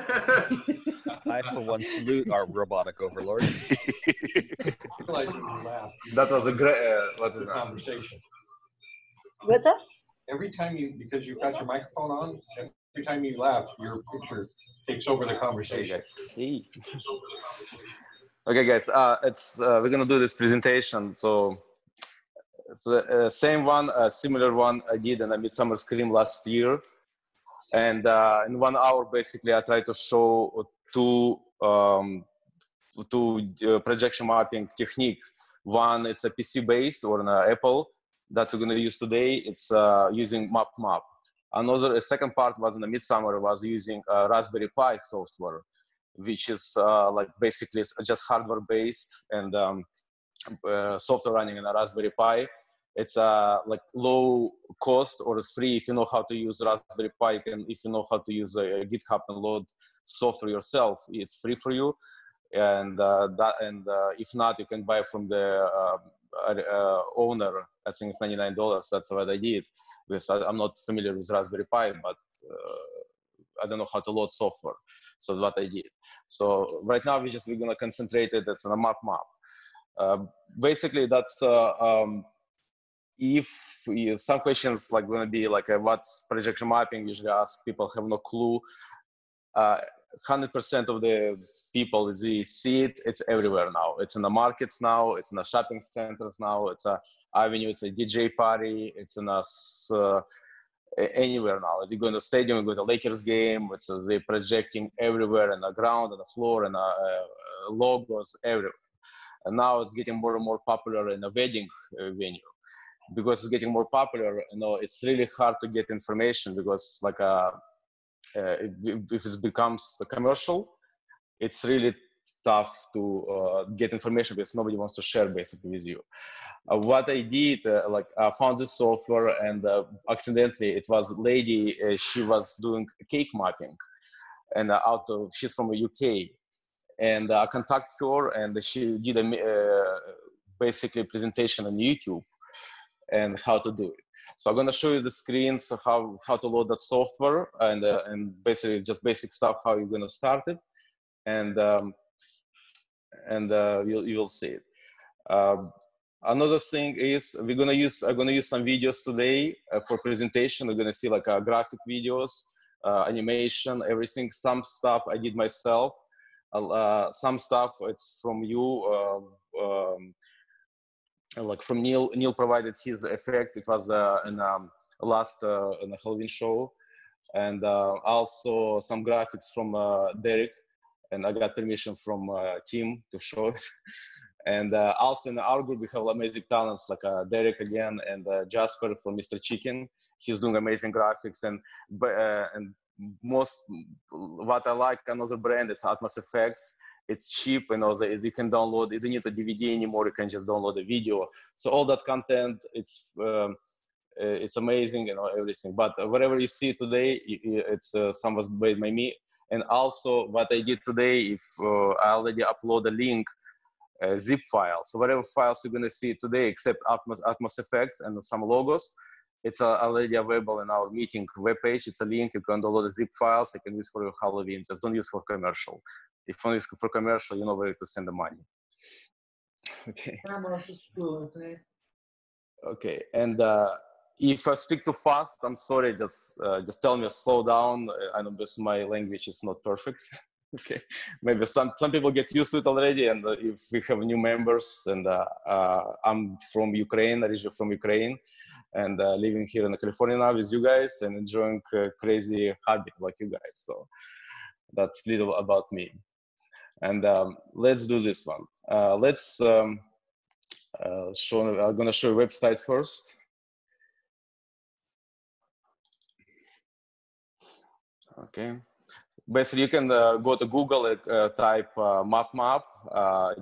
I, for one, salute our robotic overlords. That was a great conversation. With us? Every time because you've got your microphone on, every time you laugh, your picture takes over the conversation. Okay, guys, we're gonna do this presentation. So it's the same one, similar one I did in a Midsummer Scream last year. And in 1 hour, basically, I try to show two projection mapping techniques. One, it's a PC-based or an Apple that we're going to use today. It's using MapMap. A second part was in the Midsummer, was using Raspberry Pi software, which is like basically it's just hardware-based and software running in a Raspberry Pi. It's like low cost or free if you know how to use Raspberry Pi, and if you know how to use GitHub and load software yourself, it's free for you. And if not, you can buy from the owner. I think it's $99. That's what I did, because I'm not familiar with Raspberry Pi, but I don't know how to load software. So what I did. So right now we're gonna concentrate it. It's on a MapMap. Basically, that's if some questions like gonna be like what's projection mapping. Usually ask people have no clue. 100% of the people see it. It's everywhere now. It's in the markets now. It's in the shopping centers now. It's a avenue. It's a DJ party. It's in anywhere now. If you go to the stadium, you go to the Lakers game. It's they're projecting everywhere, on the ground, on the floor, and logos everywhere. And now it's getting more and more popular in a wedding venue. Because it's getting more popular, it's really hard to get information, because like if it becomes the commercial, it's really tough to get information because nobody wants to share basically with you. What I did, I found this software, and accidentally it was a lady, she was doing cake mapping, and she's from the UK, and I contacted her, and she did basically presentation on YouTube and how to do it. So I'm going to show you the screens, how to load that software, and basically just basic stuff, how you're going to start it, and you will see it. Another thing is I'm going to use some videos today for presentation. We're going to see like graphic videos, animation, everything. Some stuff I did myself. Some stuff it's from you. Like from Neil. Neil provided his effect. It was in last in a Halloween show, and also some graphics from Derek, and I got permission from Tim to show it. And also in our group we have amazing talents like Derek again, and Jasper from Mr. Chicken. He's doing amazing graphics, and most what I like another brand, it's Atmos Effects. It's cheap, you can download. You don't need a DVD anymore. You can just download a video. So all that content, it's amazing, everything. But whatever you see today, it's some was made by me. And also, what I did today, if I already upload a link, zip file. So whatever files you're gonna see today, except Atmos Effects and some logos, it's already available in our meeting webpage. It's a link. You can download the zip files. You can use for your Halloween. Just don't use for commercial. If you use for commercial, you know where to send the money. Okay. Okay. And if I speak too fast, I'm sorry. Just tell me to slow down. I know because my language is not perfect. Okay. Maybe some people get used to it already. And if we have new members, and I'm from Ukraine, originally from Ukraine, and living here in California now with you guys, and enjoying crazy hobby like you guys. So that's little about me. And let's do this one. Let's I'm going to show a website first. Okay. Basically, you can go to Google, type MapMap,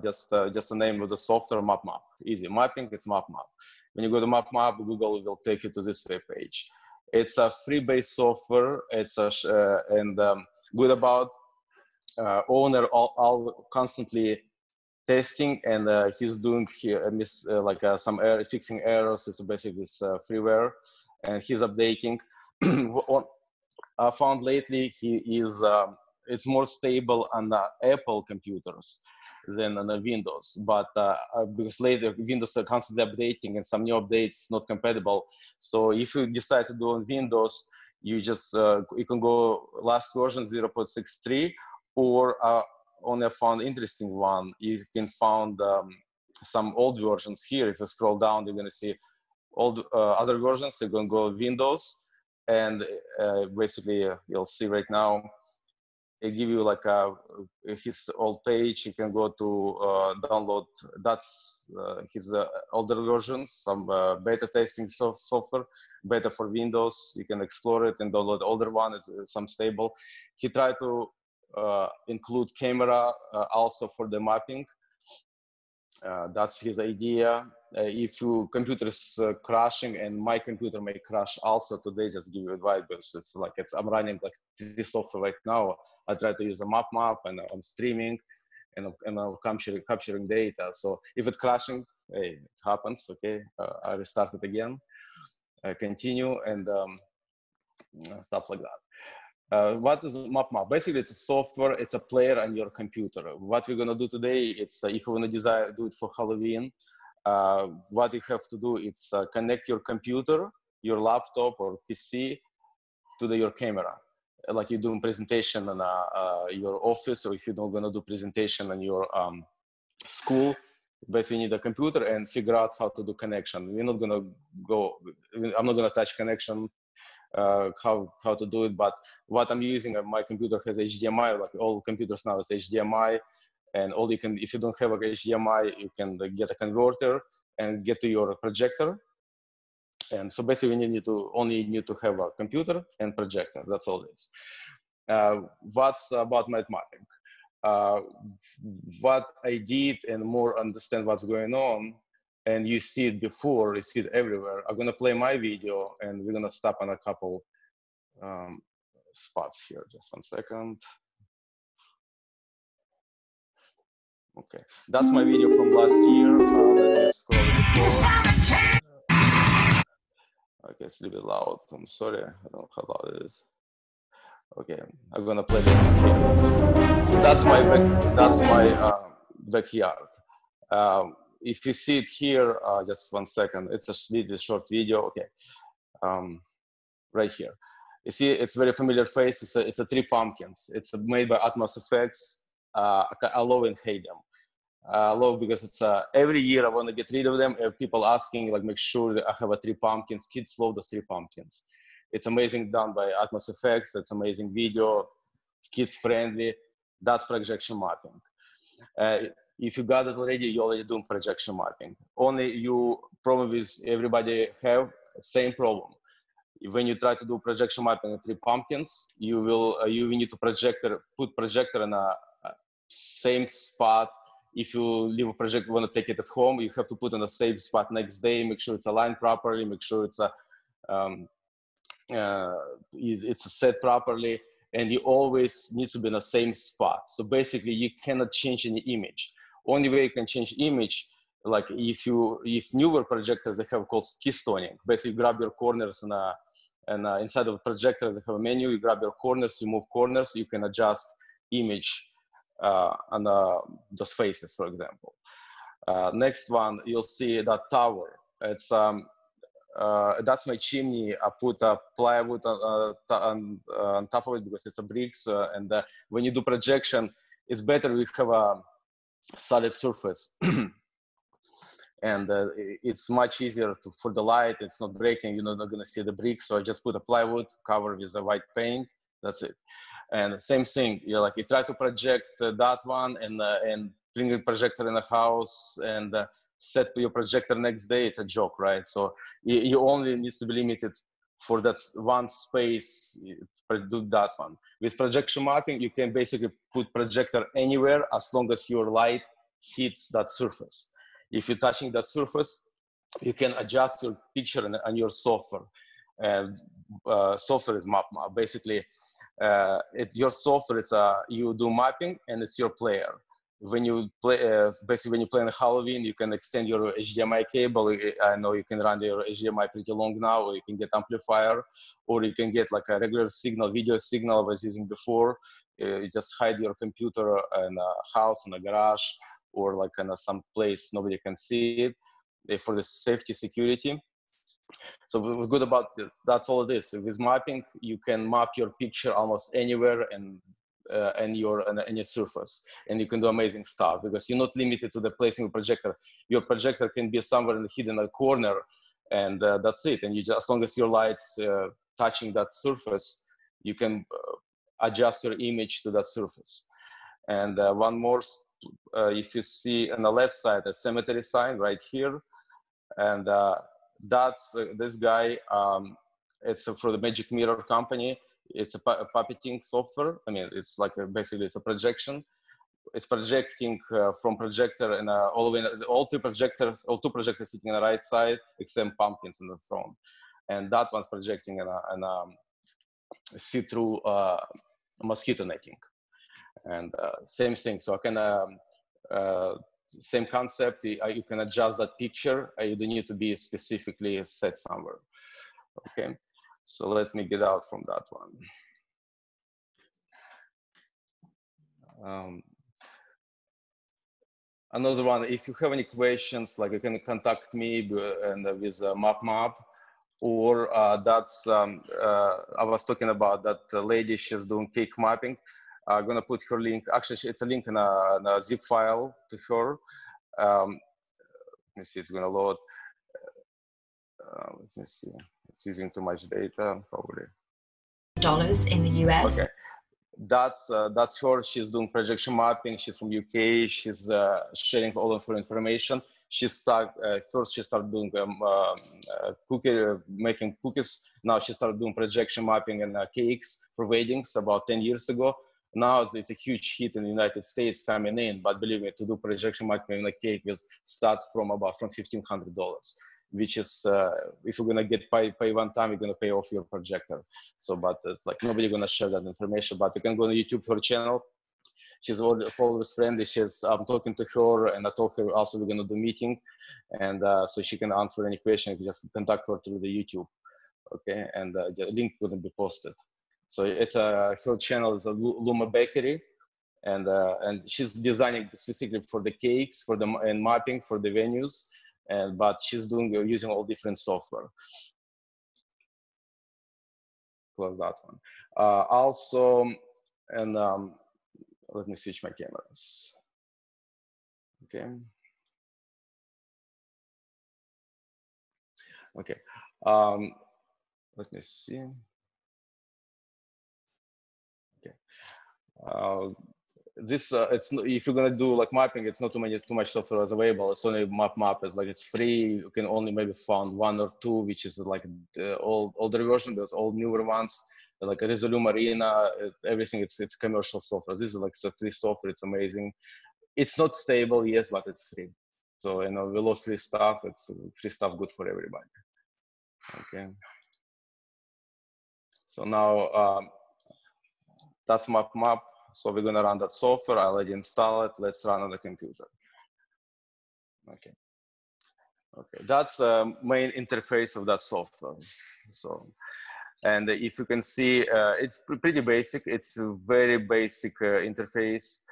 just the name of the software, MapMap. Easy mapping, it's MapMap. When you go to MapMap, Google will take you to this web page. It's a free-based software. It's good about owner all constantly testing, and he's doing here some fixing errors. It's basically this freeware, and he's updating. I found lately he is it's more stable on the Apple computers than on the Windows. But because later Windows are constantly updating and some new updates not compatible. So if you decide to do on Windows, you just you can go last version 0.63, or only I found interesting one. You can find some old versions here. If you scroll down, you're gonna see all other versions. You're gonna go Windows, and basically you'll see right now it give you like his old page. You can go to download. That's his older versions, some beta testing software, beta for Windows. You can explore it and download older one. It's some stable. He tried to include camera also for the mapping. That's his idea. If your computer is crashing, and my computer may crash also today, just give you advice, because it's like I'm running like 3 software right now. I try to use a MapMap, and I'm streaming, and I'm capturing data. So if it's crashing, hey, it happens. Okay, I restart it again, continue, and stuff like that. What is MapMap? Basically, it's a software, it's a player on your computer. What we're gonna do today, it's if you wanna do it for Halloween, what you have to do is connect your computer, your laptop or PC to your camera. Like you're doing presentation in your office, or if you're not gonna do presentation in your school, basically you need a computer and figure out how to do connection. We're not gonna go, I'm not gonna touch connection, how to do it, but what I'm using, my computer has HDMI, like all computers now is HDMI, and all you can, if you don't have a HDMI, you can get a converter and get to your projector. And so basically you only need to have a computer and projector, that's all it is. What's about night mapping? What I did, and more understand what's going on, and you see it before, you see it everywhere. I'm gonna play my video, and we're gonna stop on a couple spots here. Just 1 second. Okay, that's my video from last year. Let me scroll it before. Okay, it's a little bit loud. I'm sorry, I don't know how loud it is. Okay, I'm gonna play the music here. So that's my backyard. If you see it here, just 1 second. It's a short video. Okay, right here. You see, it's very familiar face. It's a 3 pumpkins. It's made by Atmos Effects. I love and hate them. I love because it's every year I want to get rid of them. People asking, like, make sure that I have a 3 pumpkins. Kids love those 3 pumpkins. It's amazing, done by Atmos Effects. It's amazing video, kids friendly. That's projection mapping. If you got it already, you're already doing projection mapping. Only you problem with everybody have same problem. When you try to do projection mapping in 3 pumpkins, you will need to put projector in a same spot. If you leave a projector, want to take it at home, you have to put in the same spot next day. Make sure it's aligned properly. Make sure it's set properly, and you always need to be in the same spot. So basically, you cannot change any image. Only way you can change image, like if newer projectors, they have called keystoning. Basically, you grab your corners and inside of the projector, they have a menu. You grab your corners, you move corners. You can adjust image on those faces, for example. Next one, you'll see that tower. It's that's my chimney. I put a plywood on top of it because it's a bricks. And when you do projection, it's better we have a solid surface. And it's much easier for the light. It's not breaking. You're not going to see the bricks. So I just put a plywood cover with a white paint. That's it. And same thing. You try to project that one and bring a projector in the house and set your projector next day. It's a joke, right? So you only need to be limited for that one space. Do that one. With projection mapping, you can basically put projector anywhere as long as your light hits that surface. If you're touching that surface, you can adjust your picture on your software. Software is MapMap. Basically, your software is you do mapping, and it's your player. When you play, basically when you play in Halloween, you can extend your HDMI cable. I know you can run your HDMI pretty long now, or you can get amplifier, or you can get like a regular signal, video signal I was using before, you just hide your computer in a house, in a garage, or like in some place nobody can see it, for the safety, security. So what's good about this, that's all it is. With mapping, you can map your picture almost anywhere and any surface, and you can do amazing stuff because you're not limited to the placing of projector. Your projector can be somewhere hidden in a corner, and that's it. And you just, as long as your light's touching that surface, you can adjust your image to that surface. And one more, if you see on the left side a cemetery sign right here, and that's this guy. It's for the Magic Mirror company. It's a puppeting software. I mean, it's like basically it's a projection. It's projecting from projector and all two projectors sitting on the right side, except pumpkins in the front, and that one's projecting in a see-through mosquito netting, and same thing. So I can same concept. You can adjust that picture. You don't need to be specifically set somewhere. Okay. So let me get out from that one. Another one, if you have any questions, like you can contact me and with MapMap, or that's, I was talking about that lady, she's doing cake mapping. I'm gonna put her link. Actually, it's a link in a zip file to her. Let me see, it's gonna load. Let me see. It's using too much data, probably. Dollars in the US. Okay, that's her. She's doing projection mapping. She's from UK. She's sharing all of her information. She first she started doing making cookies. Now she started doing projection mapping and cakes for weddings about 10 years ago. Now it's a huge hit in the United States coming in, but believe me, to do projection mapping in a cake will start from $1,500, which is if you're gonna get pay one time, you're gonna pay off your projector. So, but it's like nobody gonna share that information. But you can go on YouTube for her channel. She's always friendly. I'm talking to her, and I told her also we're gonna do meeting, and so she can answer any question. You just contact her through the YouTube, okay? And the link will be posted. So it's her channel is a Luma Bakery, and she's designing specifically for the cakes, and mapping for the venues, but she's using all different software. Close that one. Also, and let me switch my cameras. Okay. Okay. Let me see. This it's if you're gonna do like mapping, it's not too much software is available. It's only MapMap is like it's free. You can only maybe find one or two, which is like older version. There's all newer ones like Resolume Arena. Everything it's commercial software. This is like free software. It's amazing. It's not stable, yes, but it's free. So you know we love free stuff. It's free stuff good for everybody. Okay. So now. That's MapMap. So we're gonna run that software. I already install it. Let's run on the computer. Okay. Okay, that's the main interface of that software. So, and if you can see, it's pretty basic. It's a very basic interface.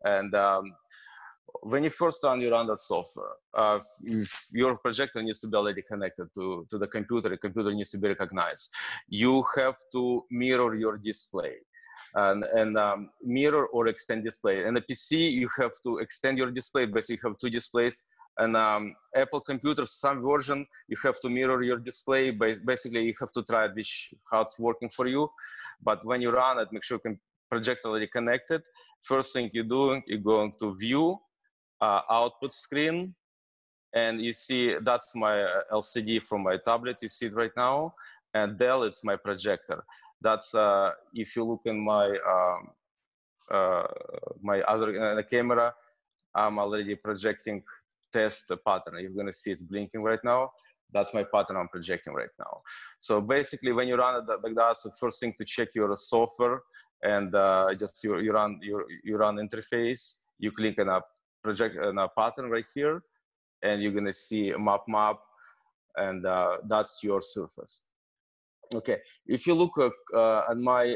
And when you first you run that software, your projector needs to be already connected to the computer. The computer needs to be recognized. You have to mirror your display. And mirror or extend display. And the PC, you have to extend your display. Basically, you have two displays. And Apple computer, some version, you have to mirror your display. Basically, you have to try how it's working for you. But when you run it, make sure you can projector already connected. First thing you're doing, you're going to view, output screen. And you see, that's my LCD from my tablet. You see it right now. And Dell, it's my projector. That's if you look in my my other camera, I'm already projecting test pattern. You're gonna see it's blinking right now. That's my pattern I'm projecting right now. So basically, when you run it like that, so first thing to check your software and just you run interface. You click on a project on a pattern right here, and you're gonna see MapMap, and that's your surface. Okay, if you look at my,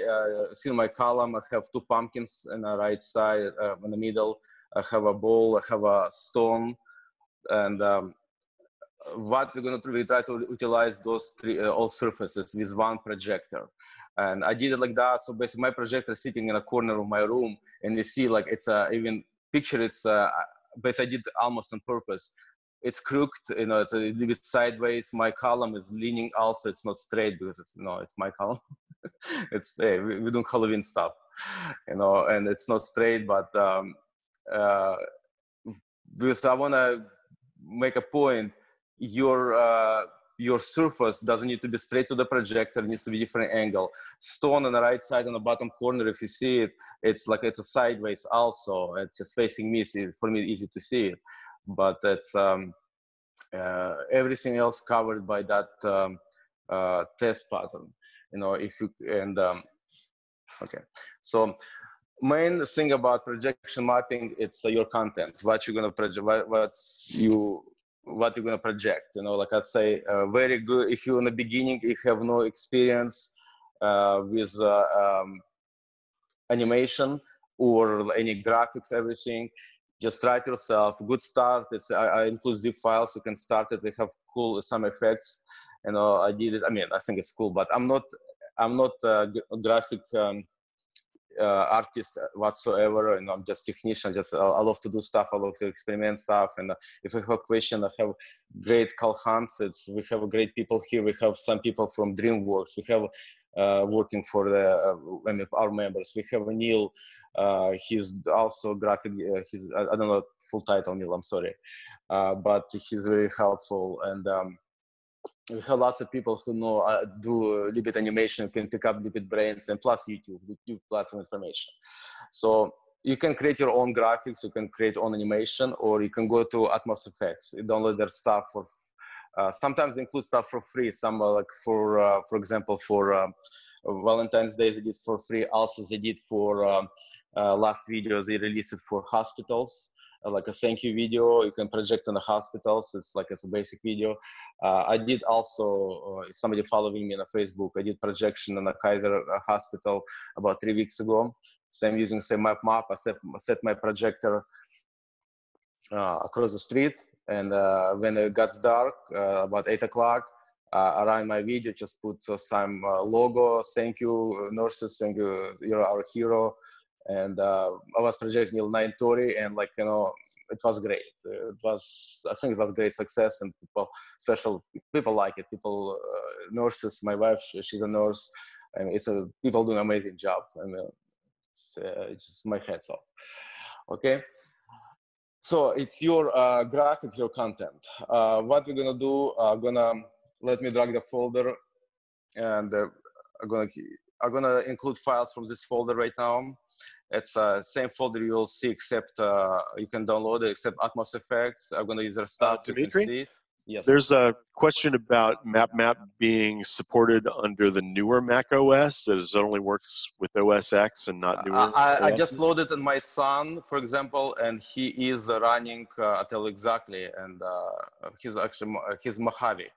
see my column, I have two pumpkins on the right side, in the middle. I have a bowl, I have a stone, and what we're going to do, we try to utilize those three, all surfaces with one projector. And I did it like that. So basically my projector is sitting in a corner of my room, and you see like it's even picture it's basically I did it almost on purpose. It's crooked, you know, it's a little bit sideways. My column is leaning also, it's not straight because it's, you know, it's my column. It's, hey, we do Halloween stuff, you know, and it's not straight, but because I want to make a point, your surface doesn't need to be straight to the projector, it needs to be different angle. Stone on the right side on the bottom corner, if you see it, it's like it's a sideways also. It's just facing me, so for me easy to see it. But it's everything else covered by that test pattern. You know, if you, and okay. So main thing about projection mapping, it's your content, what you're gonna project, what you're gonna project. You know, like I'd say, very good. If you're in the beginning, you have no experience with animation or any graphics, everything. Just try it yourself. Good start. It's I include zip files. You can start it. They have cool some effects. You know, I did it. I mean, I think it's cool, but I'm not a graphic artist whatsoever, and I'm just technician. Just I love to do stuff. I love to experiment stuff. And if I have a question, I have great CalHaunts. We have great people here. We have some people from DreamWorks. We have working for our members. We have Neil. He's also graphic. He's I don't know full title Neil. I'm sorry, but he's very helpful. And we have lots of people who know do a little bit animation, can pick up a little bit brains, and plus YouTube lots of information. So you can create your own graphics, you can create your own animation, or you can go to Atmos Effects. You download their stuff for. Sometimes they include stuff for free. Some like for example, for Valentine's Day they did for free. Also they did for last videos they released it for hospitals. Like a thank you video, you can project on the hospitals. It's like it's a basic video. I did also, somebody following me on Facebook, I did projection on a Kaiser hospital about 3 weeks ago. Same using same MapMap. I set my projector across the street, and when it got dark, about 8 o'clock, I ran my video, just put some logo, thank you nurses, thank you, you're our hero. And I was projecting till 9:30, and like, you know, it was great. I think it was great success, and people like it. People, nurses, my wife, she's a nurse, and people do an amazing job. I mean, it's just my hats off. Okay. So it's your graphics, your content. What we're gonna do, let me drag the folder, and I'm gonna include files from this folder right now. It's the same folder you will see, except you can download it, except Atmos Effects. I'm going to use their stuff. Dmitry? Yes. There's a question about MapMap being supported under the newer Mac OS, that it only works with OS X and not newer I just loaded on my son, for example, and he is running, I'll tell you exactly, and he's Mojave.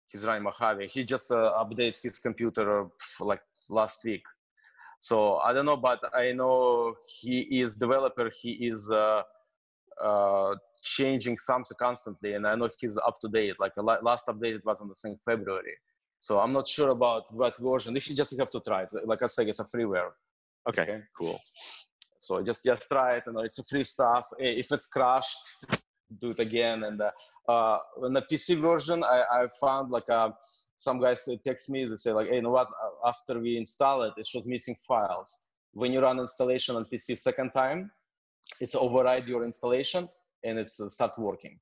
He's running Mojave. He just updated his computer like last week. So I don't know, but I know he is developer. He is changing something constantly, and I know he's up to date. Like the last update it was on the same February. So I'm not sure about what version. You just have to try it. Like I said, it's a freeware. Okay, cool. So just try it. You know, it's a free stuff. If it's crashed, do it again. And on the PC version, I found like some guys text me, they say like, hey, you know what, after we install it, it shows missing files. When you run installation on PC second time, it's override your installation and it's start working.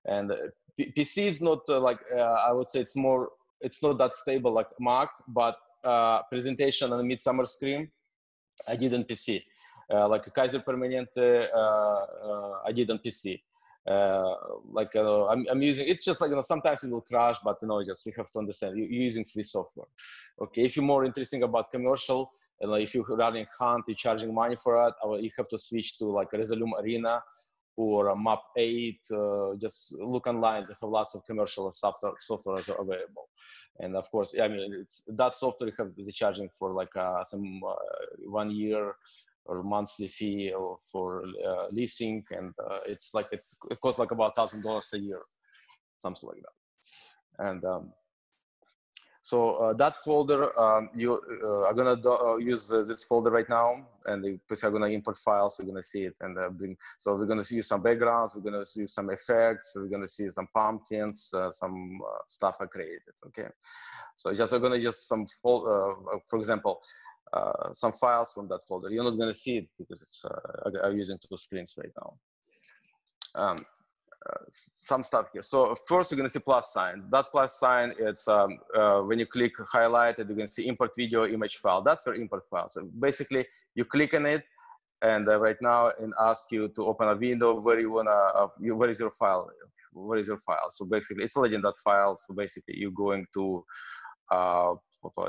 And PC is not like, I would say it's not that stable like Mac, but presentation on the Midsummer Scream, I did on PC. Like Kaiser Permanente, I did on PC. I'm using, it's just like, you know, sometimes it will crash, but you know, just you have to understand you're using free software. Okay, if you're more interested about commercial, and if you're running Hunt, you're charging money for it, you have to switch to like Resolume Arena or Map 8. Just look online. They have lots of commercial software available. And of course, I mean, that software they're charging for like some 1 year or monthly fee for leasing, and it costs like about $1,000 a year, something like that. And so that folder, you are gonna use this folder right now, and because I'm gonna import files, you're gonna see it and bring. So we're gonna see some backgrounds, we're gonna see some effects, we're gonna see some pumpkins, some stuff I created. Okay, so I'm gonna use some folder, for example, some files from that folder. You're not gonna see it because it's I'm using 2 screens right now. Some stuff here. So first, you're going to see plus sign. That plus sign, it's when you click highlighted, you're going to see import video image file. That's your import file. So basically, you click on it, and right now, it asks you to open a window where you wanna. Where is your file? Where is your file? So basically, it's already in that file. So basically, you're going to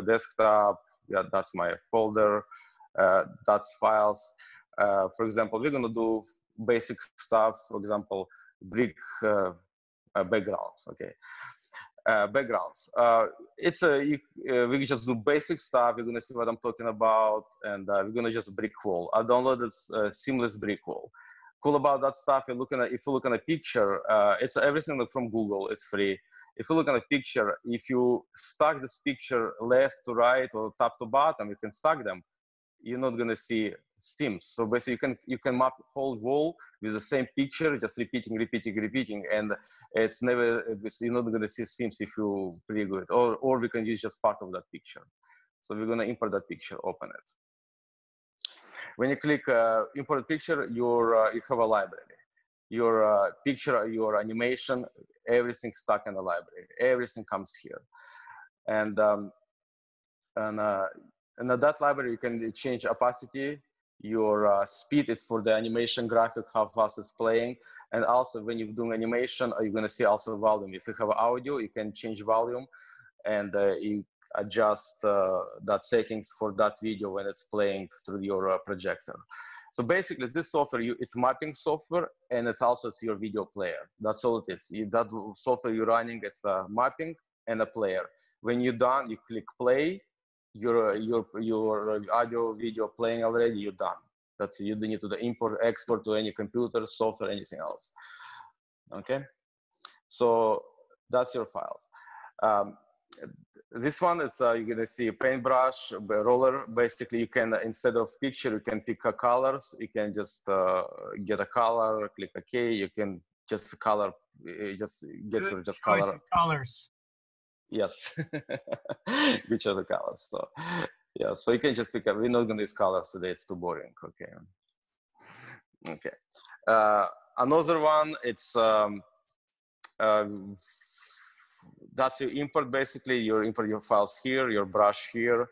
desktop. Yeah, that's my folder. That's files. For example, we're going to do basic stuff. For example, brick backgrounds. Okay, backgrounds. We can just do basic stuff. You're gonna see what I'm talking about, and we're gonna just brick wall. I downloaded seamless brick wall. Cool about that stuff. If you look at a picture, it's everything from Google. It's free. If you look at a picture, if you stack this picture left to right or top to bottom, you can stack them. You're not gonna see seams. So basically, you can map whole wall with the same picture, just repeating, and it's never. You're not gonna see seams if you pretty good. Or we can use just part of that picture. So we're gonna import that picture, open it. When you click import picture, you have a library. Your picture, your animation, everything stuck in the library. Everything comes here, and in that library, you can change opacity, your speed. It's for the animation graphic, how fast it's playing. And also when you're doing animation, you're gonna see also volume. If you have audio, you can change volume, and you adjust that settings for that video when it's playing through your projector. So basically this software, it's mapping software, and it's also your video player. That's all it is. That software you're running, it's a mapping and a player. When you're done, you click play. Your audio video playing already, you're done. That's it. You don't need to import, export to any computer, software, anything else. Okay, so that's your files. This one is you're gonna see paintbrush, roller. Basically, you can, instead of picture, you can pick colors. You can just get a color, click OK. You can just color, just get your just color. Colors. Yes, which are the colors? So yeah, so you can just pick up. We're not gonna use colors today; it's too boring. Okay. Okay. Another one, it's that's your import. Basically, you import your files here, your brush here.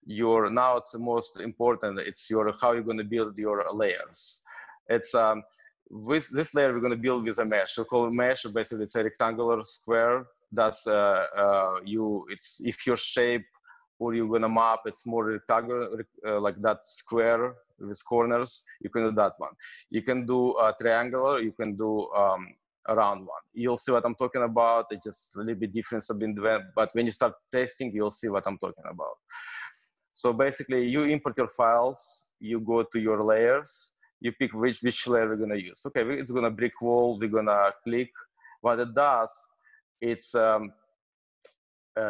Now it's the most important. It's how you're gonna build your layers. It's with this layer we're gonna build with a mesh. We call it mesh. Basically, it's a rectangular square. That's it's if your shape or you're gonna map, it's more rectangular, like that square with corners, you can do that one. You can do a triangular, you can do a round one. You'll see what I'm talking about. It's just a little bit different, but when you start testing, you'll see what I'm talking about. So basically, you import your files, you go to your layers, you pick which layer we're gonna use. Okay, it's gonna brick wall, we're gonna click. What it does, it's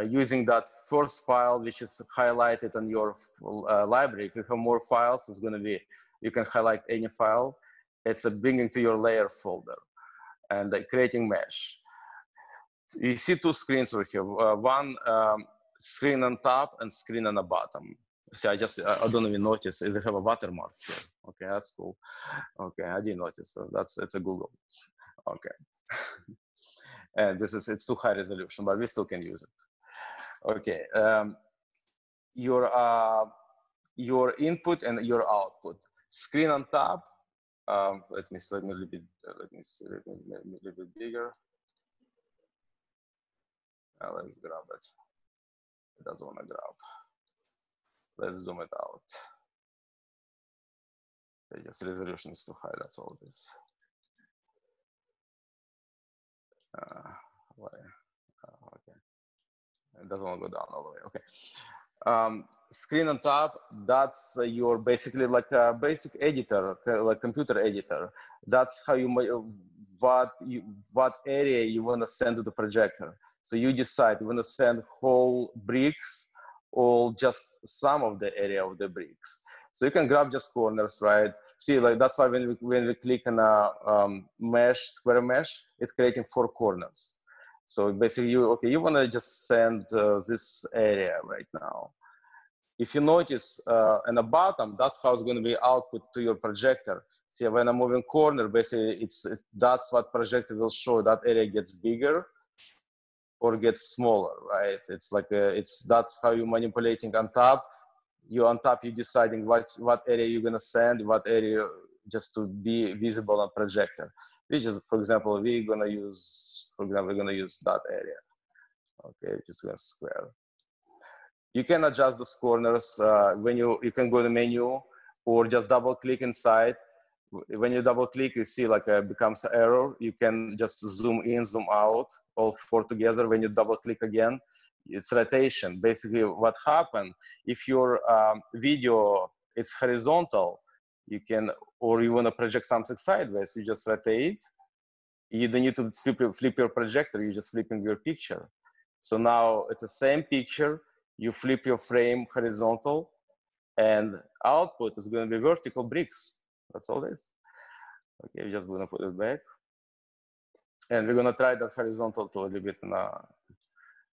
using that first file, which is highlighted on your library. If you have more files, it's going to be, you can highlight any file. It's bringing to your layer folder and creating mesh. You see 2 screens over here. One screen on top and screen on the bottom. See, I don't even notice. Is they have a watermark here? Okay, that's cool. Okay, I didn't notice. So it's a Google. Okay. And it's too high resolution, but we still can use it. Okay, your input and your output. Screen on top. Let me see a little bit bigger. Let's grab it. It doesn't want to grab. Let's zoom it out. Just resolution is too high. That's all it is. Okay, it doesn't want to go down all the way. Okay. Screen on top, that's your basically like a basic editor, like computer editor. That's how you what area you want to send to the projector. So you decide you want to send whole bricks or just some of the area of the bricks. So you can grab just corners, right? See, like that's why when we click on a square mesh, it's creating 4 corners. So basically, you want to just send this area right now. If you notice in the bottom, that's how it's going to be output to your projector. See, when I'm moving corner, basically that's what projector will show. That area gets bigger or gets smaller, right? It's like that's how you're manipulating on top. You're deciding what area you're going to send, what area just to be visible on projector. Which is, for example, we're going to use that area. Okay, just going to square. You can adjust those corners when you can go to the menu or just double click inside. When you double click, you see like becomes an arrow. You can just zoom in, zoom out, all 4 together. When you double click again, it's rotation. Basically what happened, if your video is horizontal, you can, or you want to project something sideways, you just rotate. You don't need to flip your projector, you're just flipping your picture. So now it's the same picture. You flip your frame horizontal, and output is going to be vertical bricks. That's all it is. Okay, we're just going to put it back. And we're going to try that horizontal to a little bit now.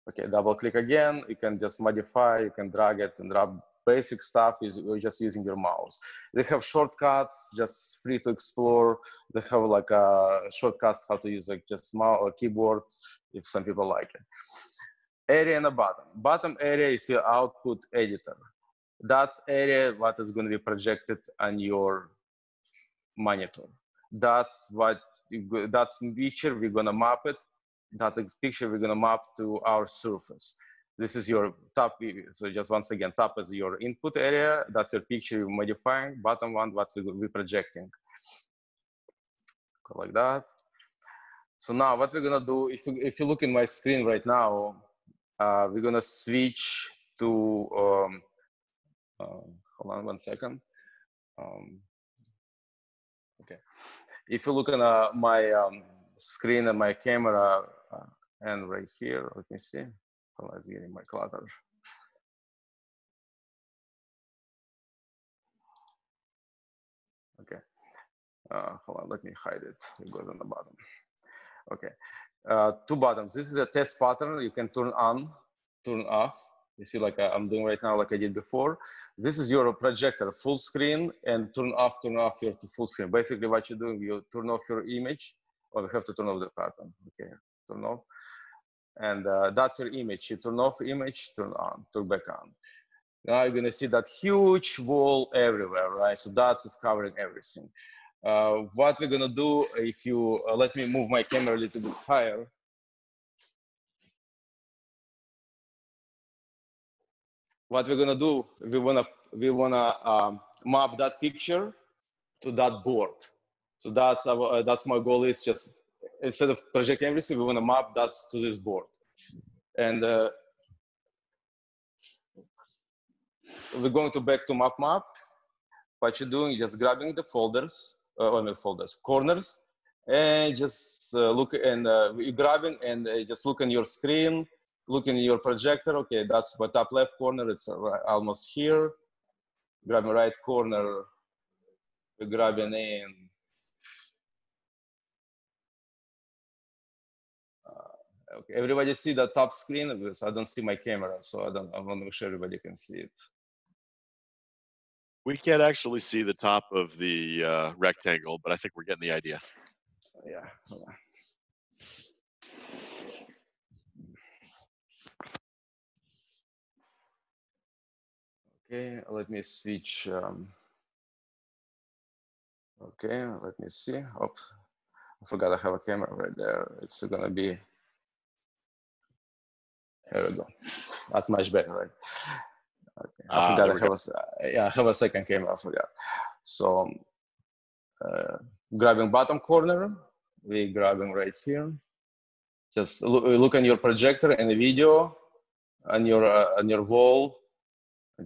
Okay, double click again. You can just modify, you can drag it and drop basic stuff. You're just using your mouse. They have shortcuts, just free to explore. They have like shortcuts how to use like just mouse or keyboard if some people like it. Area in the bottom. Bottom area is your output editor. That's area what is going to be projected on your monitor. That's picture we're going to map it. That's picture we're going to map to our surface. This is your top view. So just once again, top is your input area. That's your picture you're modifying. Bottom one, what we're projecting. Go like that. So now what we're going to do, if you look in my screen right now, we're going to switch to, hold on 1 second. Okay. If you look on my screen and my camera, and right here, let me see. Hold on, it's getting my clutter. Okay. Hold on, let me hide it. It goes on the bottom. Okay. 2 buttons. This is a test pattern. You can turn on, turn off. You see, like I'm doing right now, like I did before. This is your projector, full screen, and turn off your to full screen. Basically, what you're doing, you turn off your image, or you have to turn off the pattern. Okay, turn off, and that's your image. You turn off image, turn on, turn back on. Now you're gonna see that huge wall everywhere, right? So that is covering everything. What we're gonna do, if you let me move my camera a little bit higher. What we're gonna do, we wanna map that picture to that board. So that's my goal. Is just instead of projecting everything, we wanna map that to this board. And we're going to back to MapMap. What you're doing, just grabbing the folders, corners, and just look and you're grabbing and just look on your screen. Look in your projector. Okay, that's the top left corner. It's almost here. Grabbing right corner. We're grabbing in. Okay, everybody see the top screen? Because I don't see my camera, so I want to make sure everybody can see it. We can't actually see the top of the rectangle, but I think we're getting the idea. Yeah. Hold on. Okay, let me switch. Okay, let me see. Oops, I forgot I have a camera right there. It's gonna be. Here we go. That's much better, right? Okay, I forgot I have a second camera. I forgot. So, grabbing bottom corner, we're grabbing right here. Just look on your projector and the video on your wall.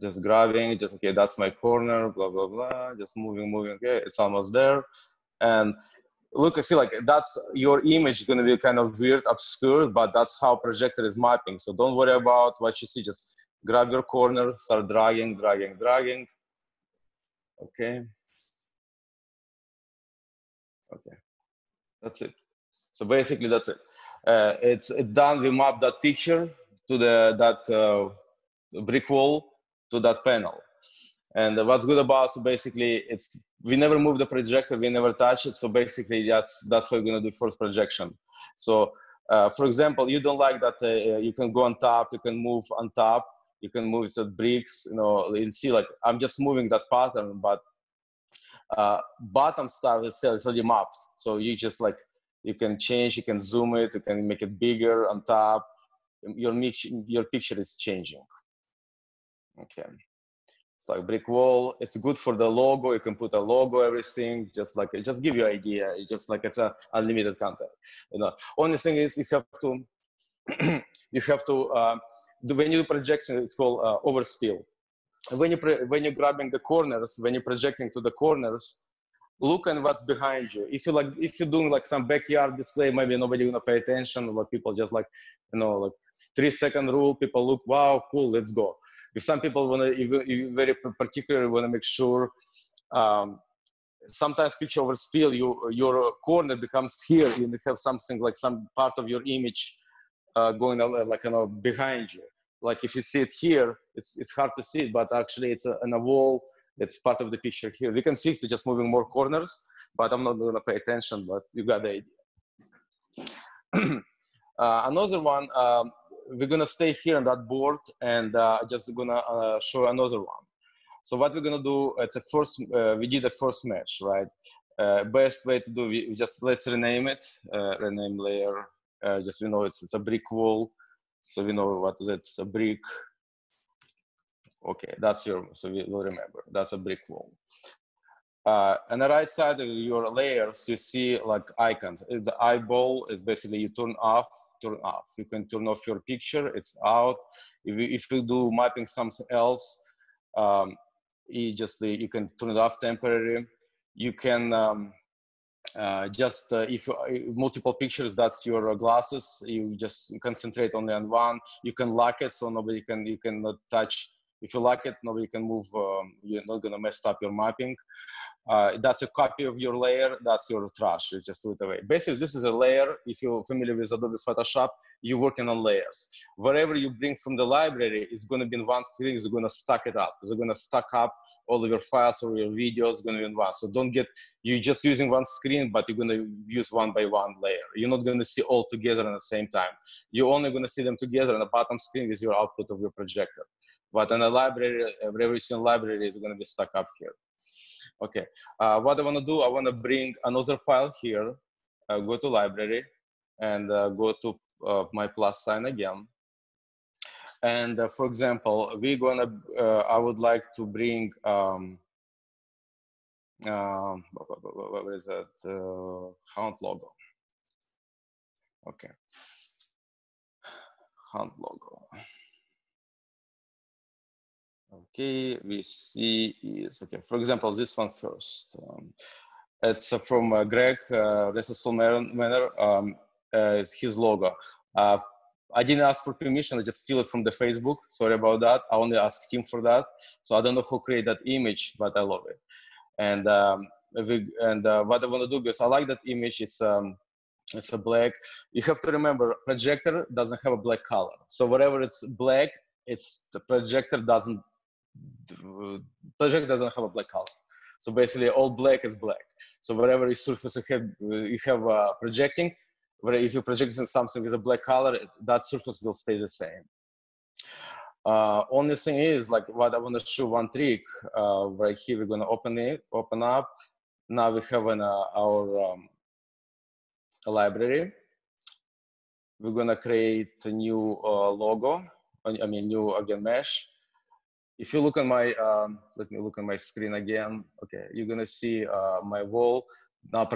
Just grabbing, just okay, that's my corner, blah blah blah. Just moving. Okay, it's almost there. And look, see, like that's your image is going to be kind of weird, obscure, but that's how projector is mapping. So don't worry about what you see. Just grab your corner, start dragging. Okay. Okay, that's it. So basically, that's it. It's done. We map that picture to that brick wall to that panel. And what's good about, so basically, we never move the projector, we never touch it. So basically, that's what we're gonna do first projection. So for example, you don't like that you can go on top, you can move on top, you can move the bricks, you know, you see like I'm just moving that pattern, but bottom stuff is already mapped. So you just like, you can change, you can zoom it, you can make it bigger on top. Your picture is changing. Okay. It's like brick wall. It's good for the logo. You can put a logo, everything. Just give you an idea. It's just like it's a unlimited content. You know. Only thing is you have to when you do projection, it's called overspill. When you're grabbing the corners, when you're projecting to the corners, look at what's behind you. If you're doing like some backyard display, maybe nobody gonna pay attention. Like people just like, you know, like 3-second rule. People look, wow, cool, let's go. If some people want to, you very particularly want to make sure, sometimes picture overspill, your corner becomes here, and you have something like some part of your image going like, you know, behind you. Like if you see it here, it's hard to see it, but actually it's on a wall. It's part of the picture here. We can fix it just moving more corners, but I'm not going to pay attention, but you got the idea. Another one, we're going to stay here on that board and just going to show another one. So what we're going to do, it's a first, we did the first match, right? Best way to do, let's rename it, rename layer. Just we know it's a brick wall. So we know what it's a brick. Okay, so we will remember, that's a brick wall. On the right side of your layers, you see like icons. The eyeball is basically you turn off. You can turn off your picture, it's out. If you do mapping something else, you can turn it off temporarily. You can if multiple pictures, that's your glasses. You just concentrate only on one. You can lock it so nobody can, you cannot touch. If you lock it, nobody can move. You're not gonna mess up your mapping. That's a copy of your layer. That's your trash. You just throw it away. Basically, this is a layer. If you're familiar with Adobe Photoshop, you're working on layers. Whatever you bring from the library is going to be in one screen. It's going to stack it up. It's going to stack up all of your files or your videos. Going to be in one. So don't get, you're just using one screen, but you're going to use one by one layer. You're not going to see all together at the same time. You're only going to see them together on the bottom screen is your output of your projector. But in a library, every single library is going to be stuck up here. Okay, what I want to do, I want to bring another file here, go to library, and go to my plus sign again. And for example, we're going to, I would like to bring, what is that, Hunt logo. Okay, Hunt logo. Okay, we see is, okay, for example, this one first. It's from Greg, Resistful Manner, it's his logo. I didn't ask for permission, I just steal it from the Facebook. Sorry about that. I only asked him for that. So I don't know who created that image, but I love it. And what I want to do, because I like that image, it's a black. You have to remember, projector doesn't have a black color. So whatever it's black, the projector doesn't have a black color. So basically all black is black. So whatever surface you have projecting, if you're projecting something with a black color, that surface will stay the same. Only thing is, like what I want to show one trick, right here, we're going to open up. Now we have our library. We're going to create a new logo, new again mesh. If you look at my, let me look at my screen again. Okay, you're gonna see my wall. Now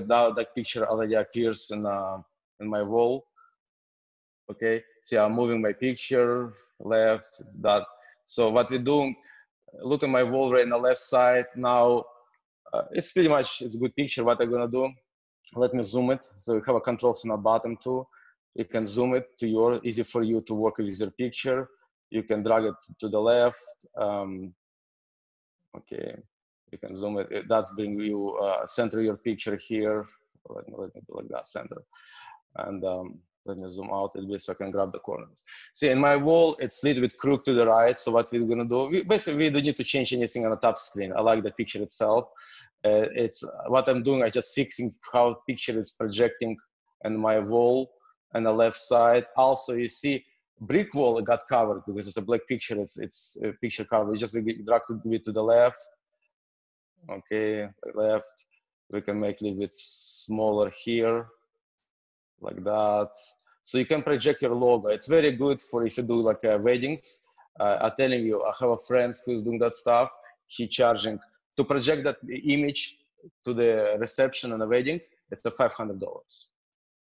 now that picture already appears in my wall. Okay, see, I'm moving my picture left, that. So what we're doing, look at my wall right on the left side. Now, it's pretty much, it's a good picture. What I'm gonna do, let me zoom it. So we have a controls on the bottom too. You can zoom it to your, easy for you to work with your picture. You can drag it to the left. Okay, you can zoom it. That's bring you, center your picture here. Let me do like that, center. And let me zoom out a little bit so I can grab the corners. See, in my wall, it's a little bit crooked to the right. So what we're gonna do, basically we don't need to change anything on the top screen. I like the picture itself. It's what I'm doing, I just fixing how picture is projecting on my wall on the left side. Also, you see, brick wall got covered because it's a black picture. It's a picture cover. We just drag it to the left. Okay, left. We can make it a little bit smaller here, like that. So you can project your logo. It's very good for if you do like weddings. I'm telling you, I have a friend who's doing that stuff. He charging to project that image to the reception and a wedding. It's a $500.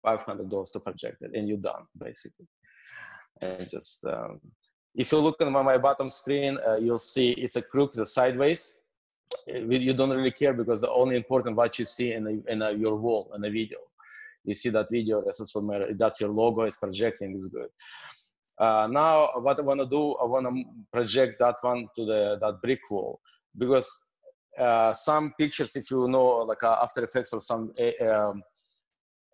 $500 to project it, and you're done basically. And just if you look on my bottom screen, you'll see it's a crook, the sideways. You don't really care because the only important what you see in your wall in the video. You see that video, that's your logo, it's projecting, is good. Now, what I want to do, I want to project that one to that brick wall, because some pictures, if you know, like After Effects or some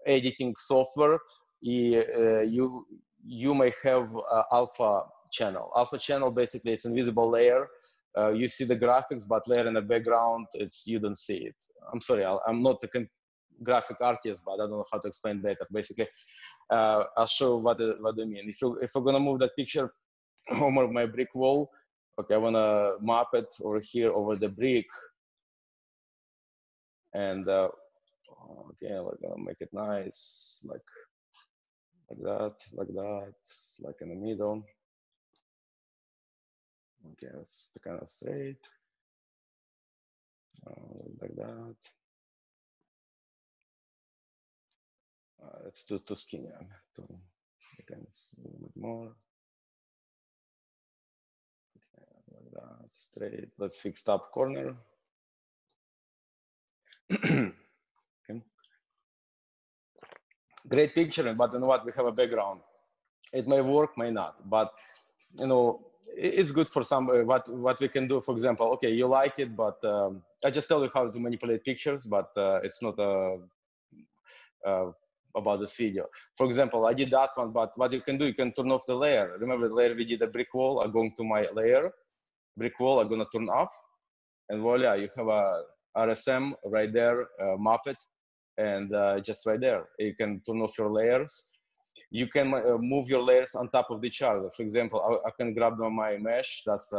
editing software, you may have alpha channel. Alpha channel, basically, it's invisible layer. You see the graphics, but layer in the background, you don't see it. I'm sorry, I'm not a graphic artist, but I don't know how to explain better. Basically, I'll show what I mean. If we're gonna move that picture over my brick wall, okay, I wanna map it over here over the brick, and okay, we're gonna make it nice, like that, like in the middle. Okay, it's kind of straight, like that. It's too skinny. You can see a little bit more. Okay, like that, straight. Let's fix top corner. Okay. Great picture, but you know what? We have a background. It may work, may not, but you know, it's good for some. What we can do, for example, okay, you like it, but I just tell you how to manipulate pictures, but it's not about this video. For example, I did that one, but what you can do, you can turn off the layer. Remember the layer we did a brick wall? I'm going to my layer, brick wall, I'm gonna turn off, and voila, you have a RSM right there, map it, and just right there. You can turn off your layers. You can move your layers on top of each other. For example, I can grab my mesh, that's,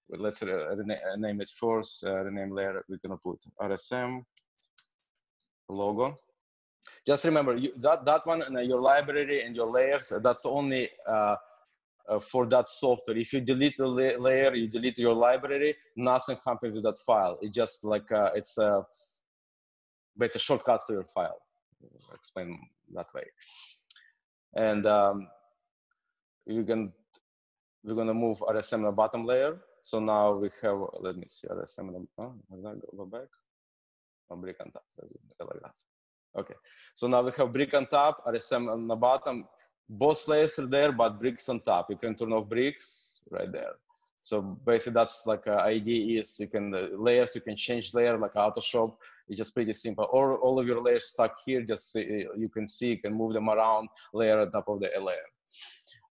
let's name it first, rename layer, we're gonna put RSM, logo. Just remember, that one in your library and your layers, that's only for that software. If you delete the layer, you delete your library, nothing happens with that file. It just like, it's basically shortcuts to your file. I'll explain that way. And we're gonna move RSM in the bottom layer. So now we have, let me see, RSM, go back, brick on top, like that. Okay, so now we have brick on top, RSM on the bottom. Both layers are there, but bricks on top. You can turn off bricks right there. So basically, that's like idea is you can layers. You can change layer like Photoshop. It's just pretty simple. Or all of your layers stuck here. Just you can see, you can move them around, layer on top of the layer.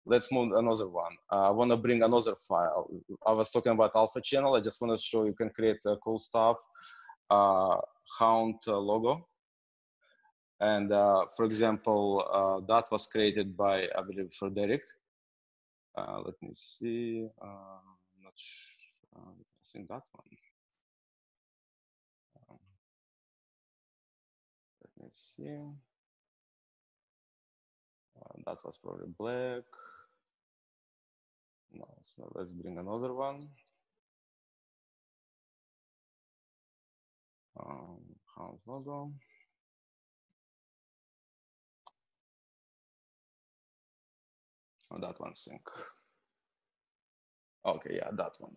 Let's move another one. I want to bring another file. I was talking about alpha channel. I just want to show you can create cool stuff. Haunt logo. And for example, that was created by, I believe, Frederick. Let me see. I'm not sure. I think that one. Let me see. That was probably black. No, so let's bring another one. Haunt logo. Oh, that one sync. Okay, yeah, that one.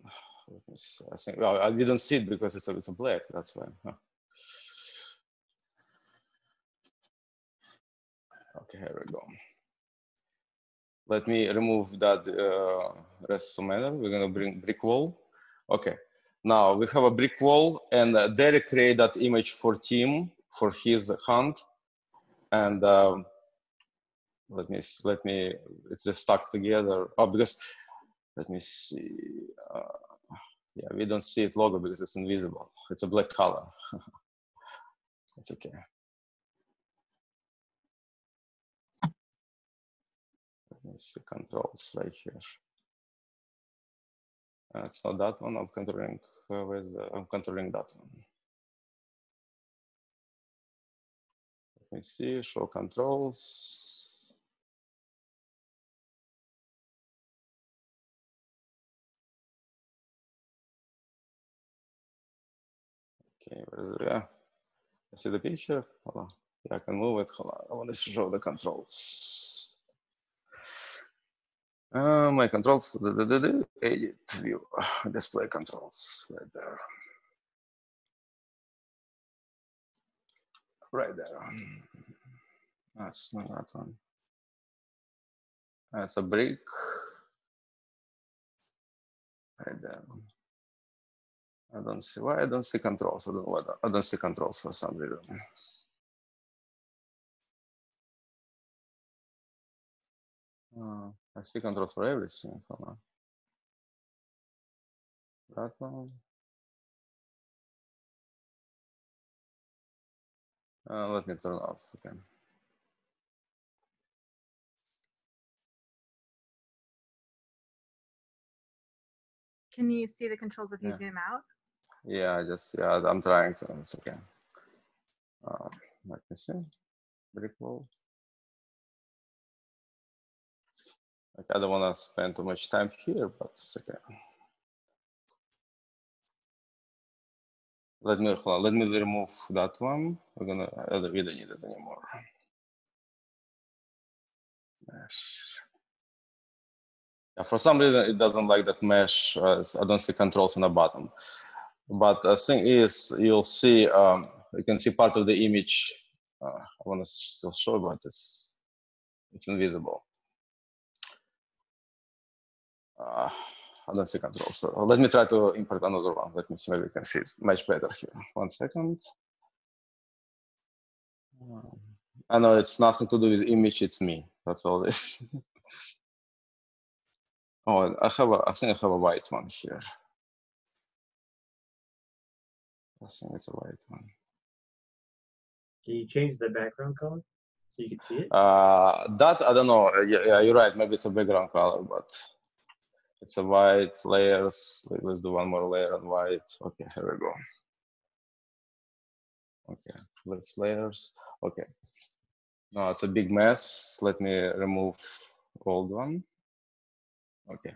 Let me see. I think, well, I didn't see it because it's a black, that's why. Huh. Okay, here we go. Let me remove that rest manner. We're gonna bring brick wall. Okay, now we have a brick wall, and Derek created that image for Tim for his hunt, and let me. It's just stuck together. Oh, because let me see. Yeah, we don't see it logo because it's invisible. It's a black color. It's okay. Let me see controls right here. It's not that one. I'm controlling. I'm controlling that one. Let me see. Show controls. Okay, where's it? Yeah. I see the picture. Hold on. Yeah, I can move it. Hold on. I want to show the controls. My controls. Edit view. Display controls. Right there. Right there. That's not that one. That's a brick. Right there. I don't see why I don't see controls. I don't know why I don't see controls for some reason. I see controls for everything. Hold on. That one. Let me turn off. Okay. Can you see the controls if you zoom out? Yeah, I'm trying to. It's okay. Let me see. Brick wall. Okay, I don't want to spend too much time here, but it's okay. Let me remove that one. We don't need it anymore. Yeah, for some reason it doesn't like that mesh. I don't see controls on the bottom. But the thing is, you'll see, you can see part of the image. I want to still show, but it's invisible. I don't see controls. So let me try to import another one. Let me see, maybe we can see it much better here. 1 second. I know it's nothing to do with image, it's me. That's all it is. Oh, I think I have a white one here. I think it's a white one. Can you change the background color so you can see it? That, I don't know. Yeah, you're right. Maybe it's a background color, but it's a white layers. Let's do one more layer on white. Okay, here we go. Okay, let's layers. Okay. No, it's a big mess. Let me remove old one. Okay.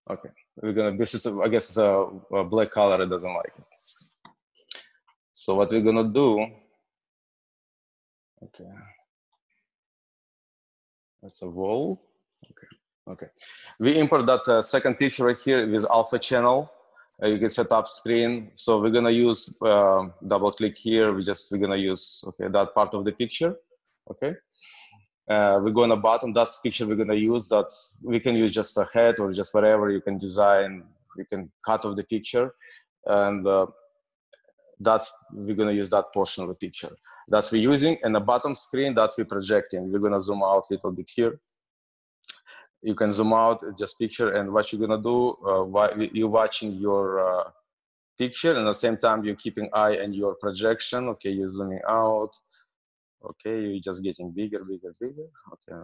Okay. We're gonna. This is, I guess, it's a black color. It doesn't like it. So what we're gonna do? Okay. That's a wall. Okay. Okay. We import that second picture right here with alpha channel. You can set up screen. So we're gonna use double click here. We're gonna use that part of the picture. Okay. We go on the bottom. That's picture we're gonna use. We can use just a head or just whatever you can design. You can cut off the picture, and we're gonna use that portion of the picture. That's we're using, and the bottom screen that we're projecting. We're gonna zoom out a little bit here. You can zoom out just picture, and what you're gonna do, you're watching your picture, and at the same time you're keeping eye on your projection. Okay, you're zooming out. Okay, you're just getting bigger. Okay,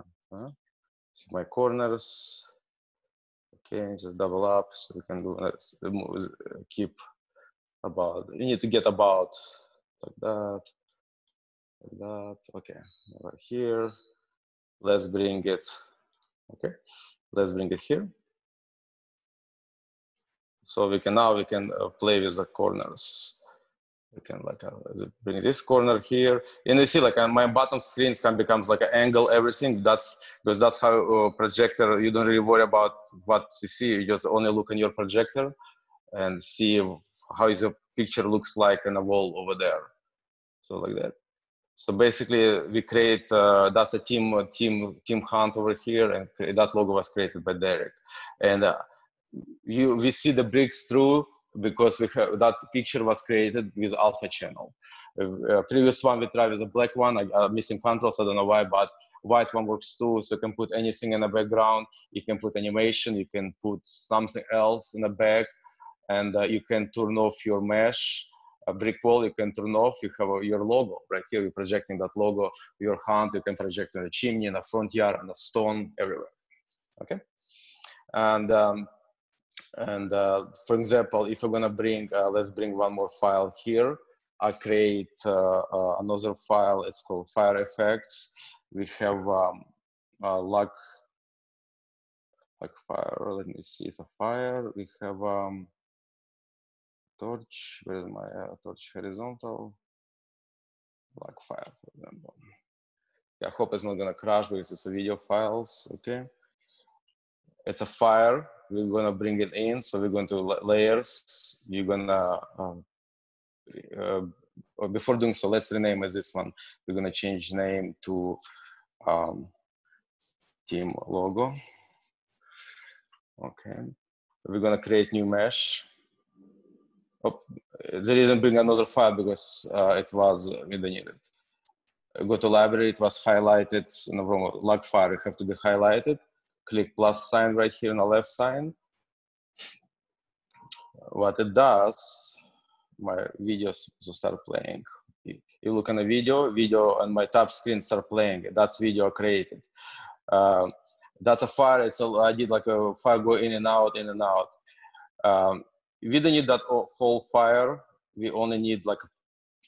see my corners. Okay, just double up so we can do. Let's keep about. You need to get about like that. Like that. Okay, right here. Let's bring it. Okay, let's bring it here. So we can play with the corners. We can like bring this corner here, and you see like on my bottom screens can becomes like an angle, everything. That's because that's how projector. You don't really worry about what you see. You just only look in your projector and see how your picture looks like on the wall over there. So like that. So basically, we create. That's a team hunt over here, and that logo was created by Derek. And we see the bricks through because we have that picture was created with alpha channel. Previous one we tried with a black one. I'm missing controls. I don't know why, but white one works too. So you can put anything in the background. You can put animation. You can put something else in the back, and you can turn off your mesh. A brick wall you can turn off. You have your logo right here. You're projecting that logo. Your hunt you can project on the chimney, in the front yard, on the stone, everywhere. Okay, and for example, if we're gonna bring, let's bring one more file here. I create another file. It's called Fire Effects. We have like fire. Let me see. It's a fire. We have torch. Where is my torch? Horizontal. Like fire, for example. Yeah, I hope it's not gonna crash because it's a video files. Okay. It's a fire. We're gonna bring it in. So we're going to layers. You're gonna before doing so, let's rename as this one. We're gonna change name to team logo. Okay. We're gonna create new mesh. Oh, the reason bring another file because it was we don't need it. Go to library. It was highlighted in the wrong log file. You have to be highlighted. Click plus sign right here on the left side. What it does, my videos will start playing. You look on the video on my top screen start playing. That's video created. That's a fire. I did like a fire go in and out, in and out. We don't need that whole fire. We only need like a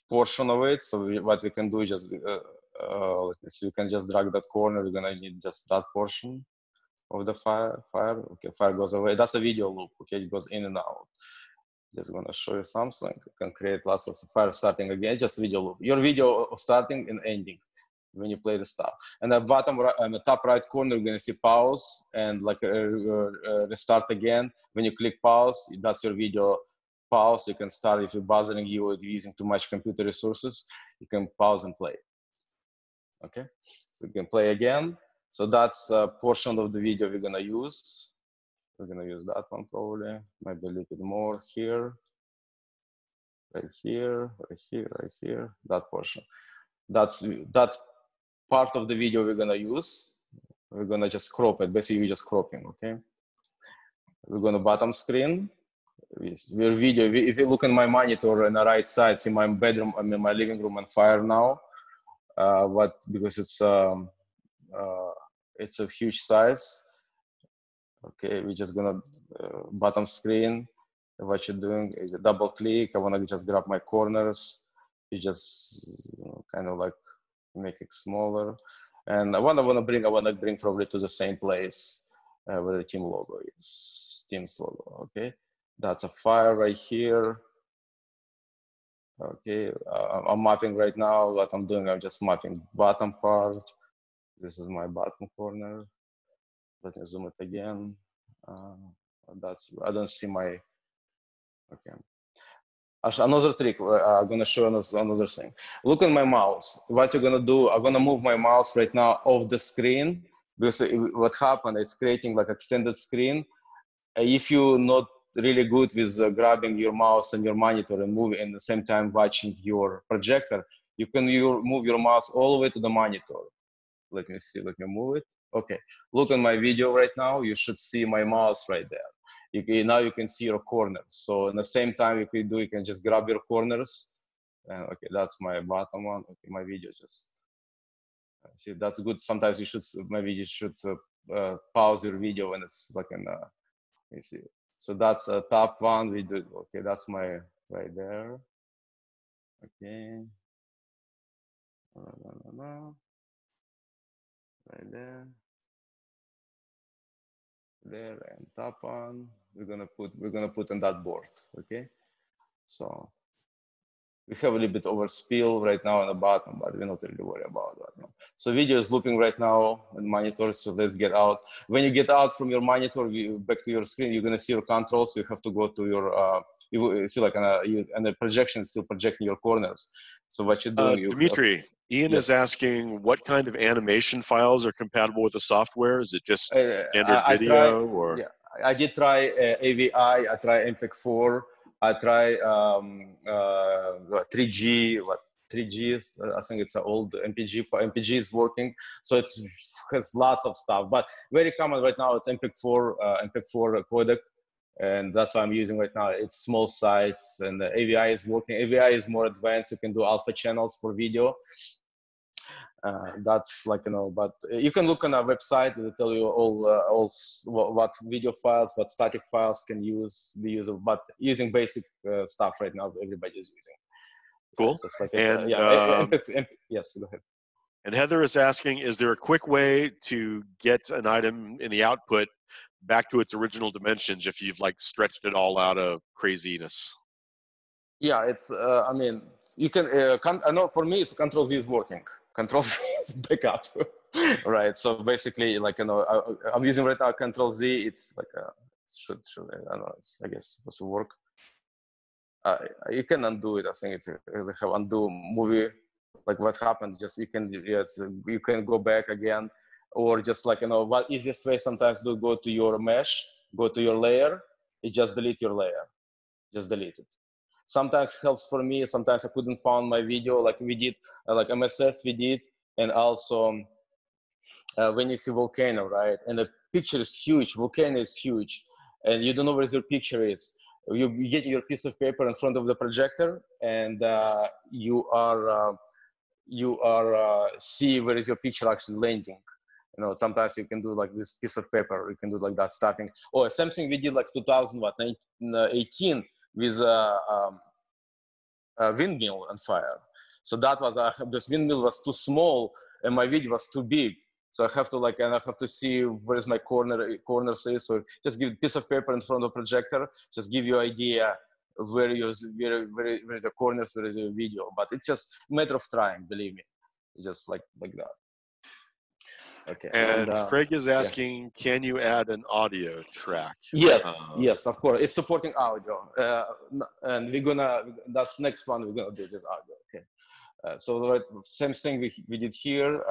portion of it. So what we can do is just, let me see, we can just drag that corner. We're gonna need just that portion of the fire. Okay, fire goes away. That's a video loop. Okay, it goes in and out. Just gonna show you something. You can create lots of fire starting again. Just video loop. Your video starting and ending when you play the stuff. And the bottom right, on the top right corner, you're gonna see pause and like restart again. When you click pause, that's your video pause. You can start if you're bothering you or using too much computer resources. You can pause and play. Okay, so you can play again. So that's a portion of the video we're gonna use. We're gonna use that one probably, maybe a little bit more here, right here, right here, right here, that portion. That's that part of the video we're gonna use. We're gonna just crop it, basically just cropping, okay? We're gonna bottom screen. Your video, if you look at my monitor on the right side, see my bedroom, I'm in my living room on fire now. Because it's a huge size. Okay, we're just gonna bottom screen. What you're doing is double click. I wanna just grab my corners. You just kind of like make it smaller. And I wanna bring probably to the same place where the team logo is. Team's logo. Okay, that's a fire right here. Okay, I'm mapping right now. What I'm doing, I'm just mapping bottom part. This is my bottom corner. Let me zoom it again. I don't see my, okay. Another trick, I'm gonna show another thing. Look at my mouse. What you're gonna do, I'm gonna move my mouse right now off the screen because what happened is creating like extended screen. If you're not really good with grabbing your mouse and your monitor and moving at the same time watching your projector, you can move your mouse all the way to the monitor. Let me see, let me move it. Okay, look at my video right now. You should see my mouse right there. Now you can see your corners. So in the same time you can just grab your corners. Okay, that's my bottom one. Okay, my video just, see, that's good. Sometimes maybe you should pause your video when it's like in, let me see. So that's a top one. We do, okay, that's my, right there. Okay. Right there. There and top one. We're gonna put on that board. Okay. So We have a little bit overspill right now on the bottom, but we're not really worried about that. No. So video is looping right now on monitors. So let's get out. When you get out from your monitor, back to your screen, you're gonna see your controls. You have to go to your, you see like and the projection is still projecting your corners. So what you're doing, Dmitry, Ian is asking what kind of animation files are compatible with the software? Is it just standard video or? Yeah, I did try AVI, I tried MPEG-4, I tried 3G, 3G, I think it's an old MPG. For MPG is working, so it has lots of stuff. But very common right now is MPEG-4 codec, and that's what I'm using right now. It's small size, and the AVI is working. AVI is more advanced. You can do alpha channels for video. That's like, you know, but you can look on our website. It'll tell you all what video files, what static files can be usable, but using basic stuff right now, everybody's using. Cool. Like and yes, go ahead. And Heather is asking, is there a quick way to get an item in the output back to its original dimensions if you've like stretched it all out of craziness? Yeah, it's, I mean, you can, I know for me, it's Control-Z is working. Control-Z is backup, right? So basically, like, you know, I'm using right now Control-Z. It's like, should I don't know, I guess supposed to work. You can undo it. I think it's they have undo movie, like what happened. Just you can go back again, or just like, you know, what easiest way sometimes to go to your mesh, go to your layer, you just delete your layer, just delete it. Sometimes helps for me. Sometimes I couldn't find my video, like we did, like MSS we did, and also when you see volcano, right? And the picture is huge. Volcano is huge, and you don't know where your picture is. You get your piece of paper in front of the projector, and you are see where is your picture actually landing. You know, sometimes you can do like this piece of paper. You can do like that starting. Oh, something we did like 2018 with a windmill on fire. So that was this windmill was too small and my video was too big. So I have to like, and I have to see where is my corners is. So just give a piece of paper in front of the projector, just give you an idea where is the corners, where is your video. But it's just a matter of trying, believe me, just like that. Okay. And Craig is asking, can you add an audio track? Yes, yes, of course. It's supporting audio. And we're gonna, that's next one, we're gonna do this audio, okay. So the same thing we did here.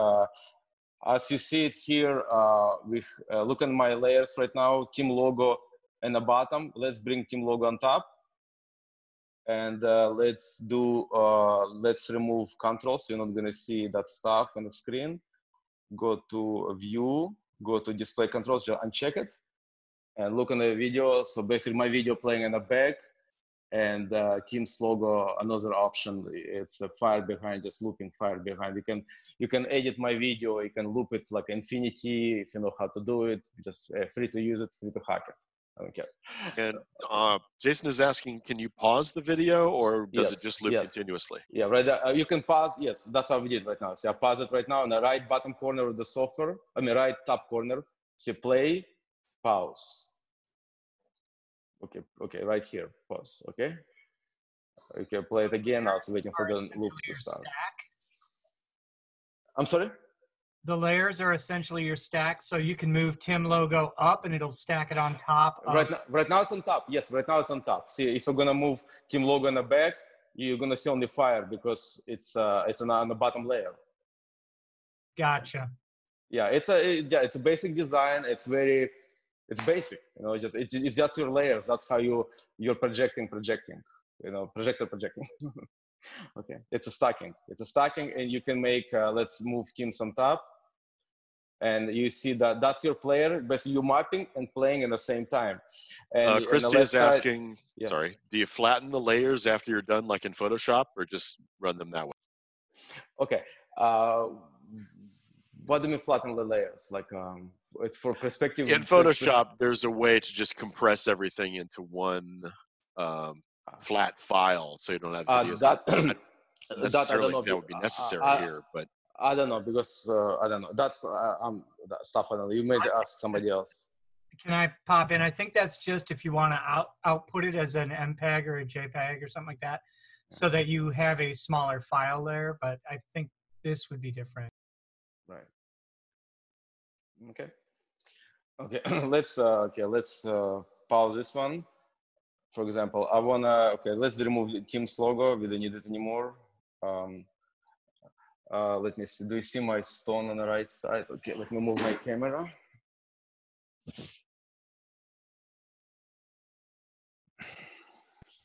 As you see it here, look at my layers right now, team logo in the bottom. Let's bring team logo on top. And let's remove controls. You're not gonna see that stuff on the screen. Go to view, go to display controls, just uncheck it, and look on the video. So basically my video playing in the back, and team's logo, another option, it's the fire behind, just looping fire behind. You can edit my video, you can loop it like infinity, if you know how to do it, just free to use it, free to hack it. I don't care. And Jason is asking, can you pause the video or does it just loop continuously? Yeah, right. You can pause. Yes, that's how we did right now. So I pause it right now in the right bottom corner of the software. I mean, right top corner. See play, pause. Okay, right here, pause. Okay. Okay, play it again. I was waiting for the loop to start. I'm sorry? The layers are essentially your stack, so you can move Tim logo up and it'll stack it on top. Right now it's on top. Yes, right now it's on top. See, if you're gonna move Tim logo in the back, you're gonna see only fire because it's on the bottom layer. Gotcha. Yeah, it's a basic design. It's basic. You know, it's just your layers. That's how you're projecting. You know, projecting. Okay, it's a stacking, and you can make, let's move teams on top, and you see that's your player, basically you're mapping and playing in the same time. And Christy is asking, sorry, do you flatten the layers after you're done like in Photoshop or just run them that way? Okay, what do you mean flatten the layers? Like, it's for perspective. In Photoshop, there's a way to just compress everything into one flat file, so you don't have videos. That I don't know if that would be necessary here, but I don't know because I don't know. That's that stuff I don't know. You may ask somebody else. Can I pop in? I think that's just if you want to output it as an MPEG or a JPEG or something like that. so that you have a smaller file there, but I think this would be different. Right. Okay. Okay. let's pause this one. For example, I wanna let's remove the Teams logo. We don't need it anymore. Let me see. Do you see my stone on the right side? Okay, let me move my camera.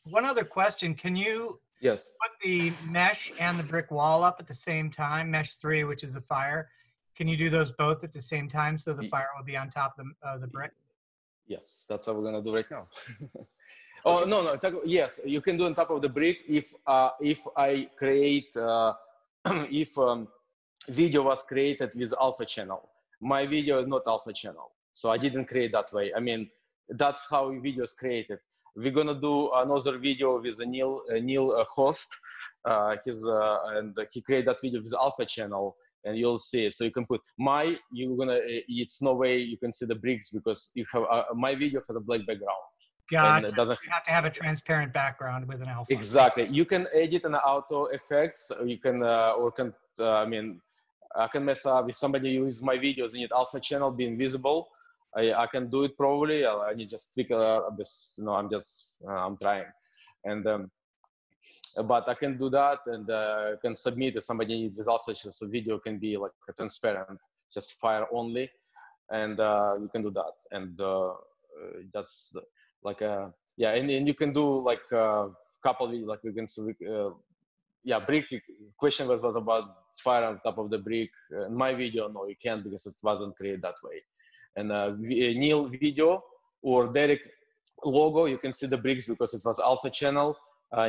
One other question, can you Yes. put the mesh and the brick wall up at the same time, mesh 3, which is the fire? Can you do those both at the same time so the fire will be on top of the brick? Yes, that's what we're gonna do right now. Oh, okay. No, yes, you can do on top of the brick if I create, if video was created with alpha channel. My video is not alpha channel, so I didn't create that way. I mean, that's how video is created. We're gonna do another video with a Neil host. And he created that video with alpha channel, and you'll see it. So you can put it's no way you can see the bricks because you have my video has a black background. Gotcha. So you have to have a transparent background with an alpha. Exactly. You can edit an auto effects. You can I can mess up if somebody uses my videos and need alpha channel being visible. I can do it probably. I need just tweak this. No, I'm trying, and but I can do that and can submit if somebody needs with alpha channel, so video can be like transparent, just fire only, and you can do that, and that's like and you can do like a couple of, like we can brick. Question was about fire on top of the brick. In my video, no, you can't because it wasn't created that way. And Neil video or Derek logo, you can see the bricks because it was alpha channel.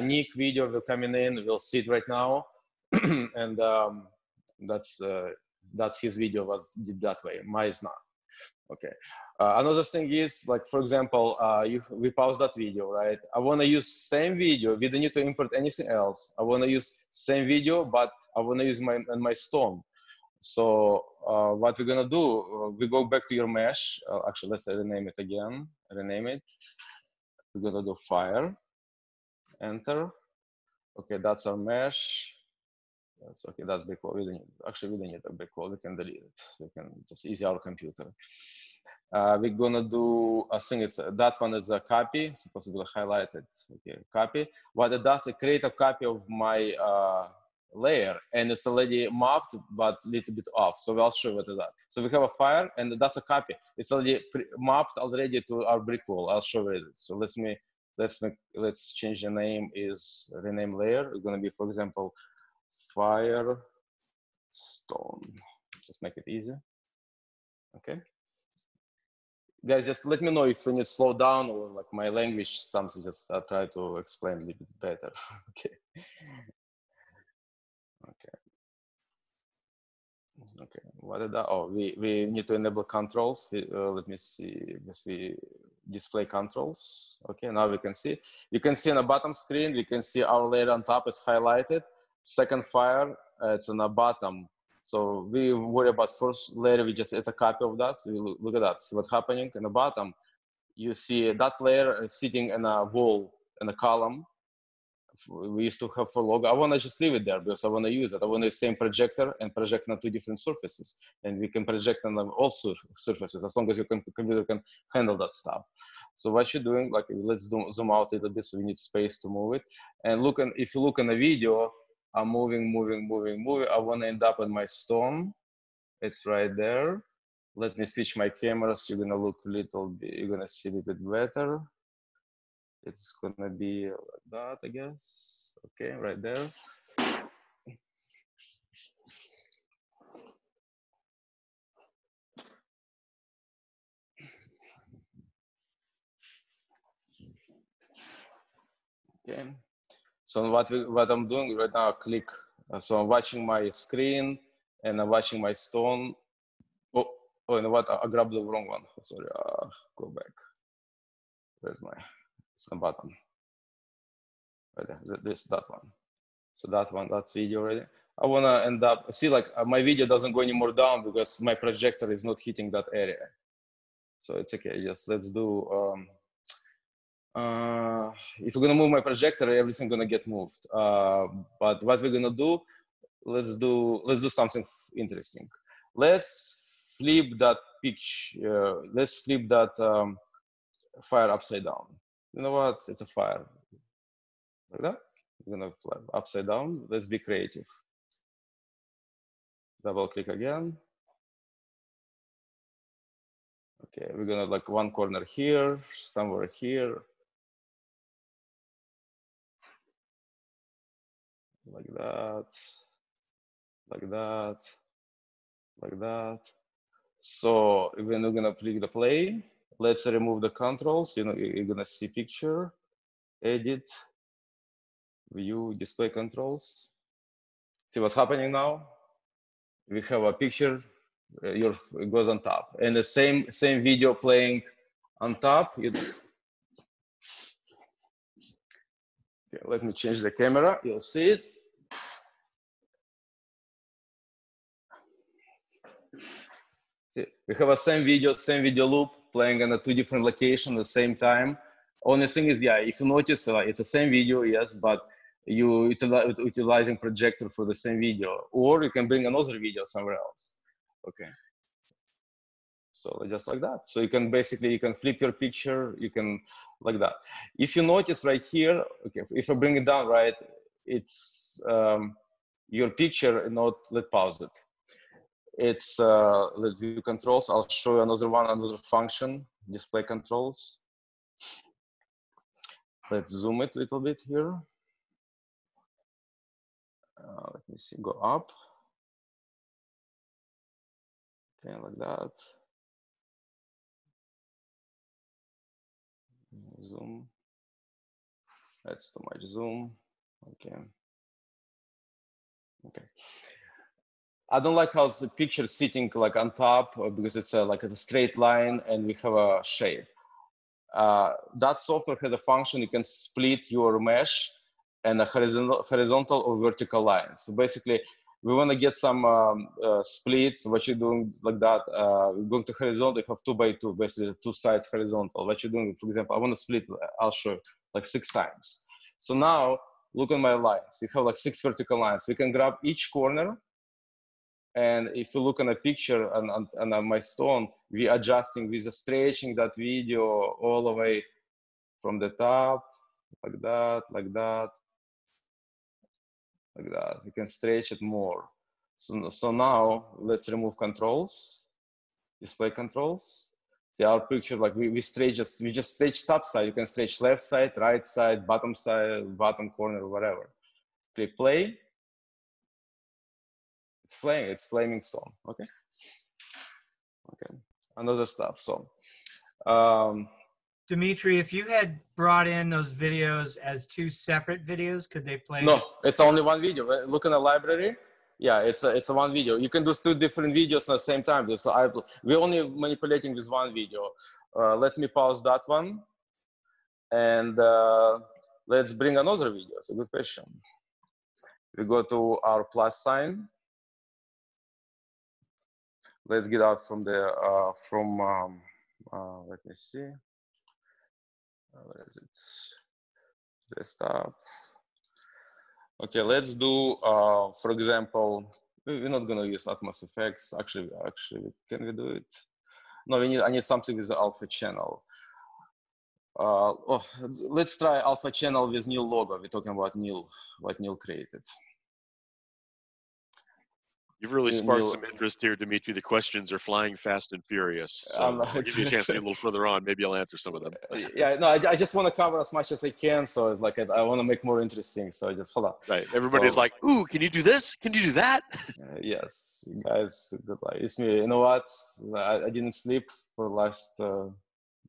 Nick video will coming in, we'll see it right now, and that's his video was did that way. Mine is not. Okay. Another thing is, like, for example, we pause that video, right? I want to use same video. We don't need to import anything else. I want to use same video, but I want to use my stone. So what we're going to do, we go back to your mesh. Actually, let's rename it again. Rename it. We're going to do fire. Enter. Okay, that's our mesh. That's okay. That's brick wall. We don't need a brick wall. We can delete it. We can just easy our computer. We're gonna do. I think it's that one is a copy. Supposed to be highlighted. Okay, copy. What it does, it create a copy of my layer, and it's already mapped, but a little bit off. So I'll show you what is that. So we have a fire, and that's a copy. It's already mapped already to our brick wall. I'll show you it. So let's change the name. Is rename layer. It's gonna be, for example, fire stone. Just make it easy. Okay, guys, just let me know if you need to slow down or like my language something. Just I'll try to explain a little bit better. Okay. What is that? Oh, we need to enable controls. Let me see. We display controls. Okay, now we can see. You can see on the bottom screen. We can see our layer on top is highlighted. Second fire, it's on the bottom. So we worry about first layer. It's a copy of that. So you look at that. See what's happening in the bottom. You see that layer is sitting in a wall in a column. We used to have for logo. I want to just leave it there because I want to use it. I want the same projector and project on two different surfaces, and we can project on them all surfaces as long as your computer can handle that stuff. So what you're doing, like, let's zoom out a little bit, so we need space to move it. And if you look in the video, I'm moving. I want to end up on my stone. It's right there. Let me switch my cameras. You're gonna look a little bit. You're gonna see a little bit better. It's gonna be like that, I guess. Okay, right there. Okay. So what I'm doing right now, click. So I'm watching my screen and I'm watching my stone. Oh, you know what? I grabbed the wrong one. Sorry. Go back. Where's my? It's the bottom. Right there. That one. So that one, that's video already. I want to end up, see, like my video doesn't go any more down because my projector is not hitting that area. So it's okay. Just let's do if we're gonna move my projector, everything's gonna get moved. But what we're gonna do, let's do something interesting. Let's flip that picture. Let's flip that fire upside down. You know what? It's a fire like that. We're gonna flip upside down. Let's be creative. Double click again. Okay, we're gonna like one corner here, somewhere here. Like that, like that, like that. So when we're gonna click the play, let's remove the controls. You know, you're gonna see picture, edit, view, display controls. See what's happening now? We have a picture, it goes on top, and the same video playing on top. Okay, let me change the camera. You'll see it. See, we have a same video loop playing on a 2 different locations at the same time. Only thing is, yeah, if you notice, it's the same video, yes, but you utilizing projector for the same video, or you can bring another video somewhere else. Okay. So just like that. So you can basically, you can flip your picture, you can like that. If you notice right here, okay, if I bring it down, right, it's your picture, let's pause it. It's let's view controls. I'll show you another function, display controls. Let's zoom it a little bit here. Let me see, go up. Okay, like that. Zoom. That's too much zoom. Okay. Okay. I don't like how the picture is sitting like on top because it's like a straight line and we have a shape. That software has a function, you can split your mesh and a horizontal or vertical line. So basically, we want to get some splits. What you're doing like that, we're going to horizontal, you have 2 by 2, basically 2 sides horizontal. What you're doing, for example, I want to split, I'll show you, like 6 times. So now, look at my lines. You have like 6 vertical lines. We can grab each corner. And if you look on a picture on my stone, we're adjusting, we're stretching that video all the way from the top, like that, like that, like that. You can stretch it more. So now let's remove controls, display controls. See our picture, like we just stretch top side. You can stretch left side, right side, bottom corner, whatever. Click play. It's flaming stone. Okay. Okay. Another stuff. So, Dmitry, if you had brought in those videos as 2 separate videos, could they play? No, it's only one video. Look in the library. Yeah, it's a one video. You can do 2 different videos at the same time. So we're only manipulating with one video. Let me pause that one, and let's bring another video. It's a good question. We go to our plus sign. Let's get out from the let me see. Where is it? Desktop. Okay, let's do for example, we're not gonna use Atmos effects. Actually, can we do it? No, I need something with the alpha channel. Let's try alpha channel with new logo. We're talking about what Neil created. You've really sparked some interest here, Dmitry. The questions are flying fast and furious. So I'll give you a chance to get a little further on. Maybe I'll answer some of them. Yeah, no, I just want to cover as much as I can. So it's like I want to make more interesting. So I just hold on. Right. Everybody's like, ooh, can you do this? Can you do that? Yes, guys, goodbye. It's me. You know what? I didn't sleep for the last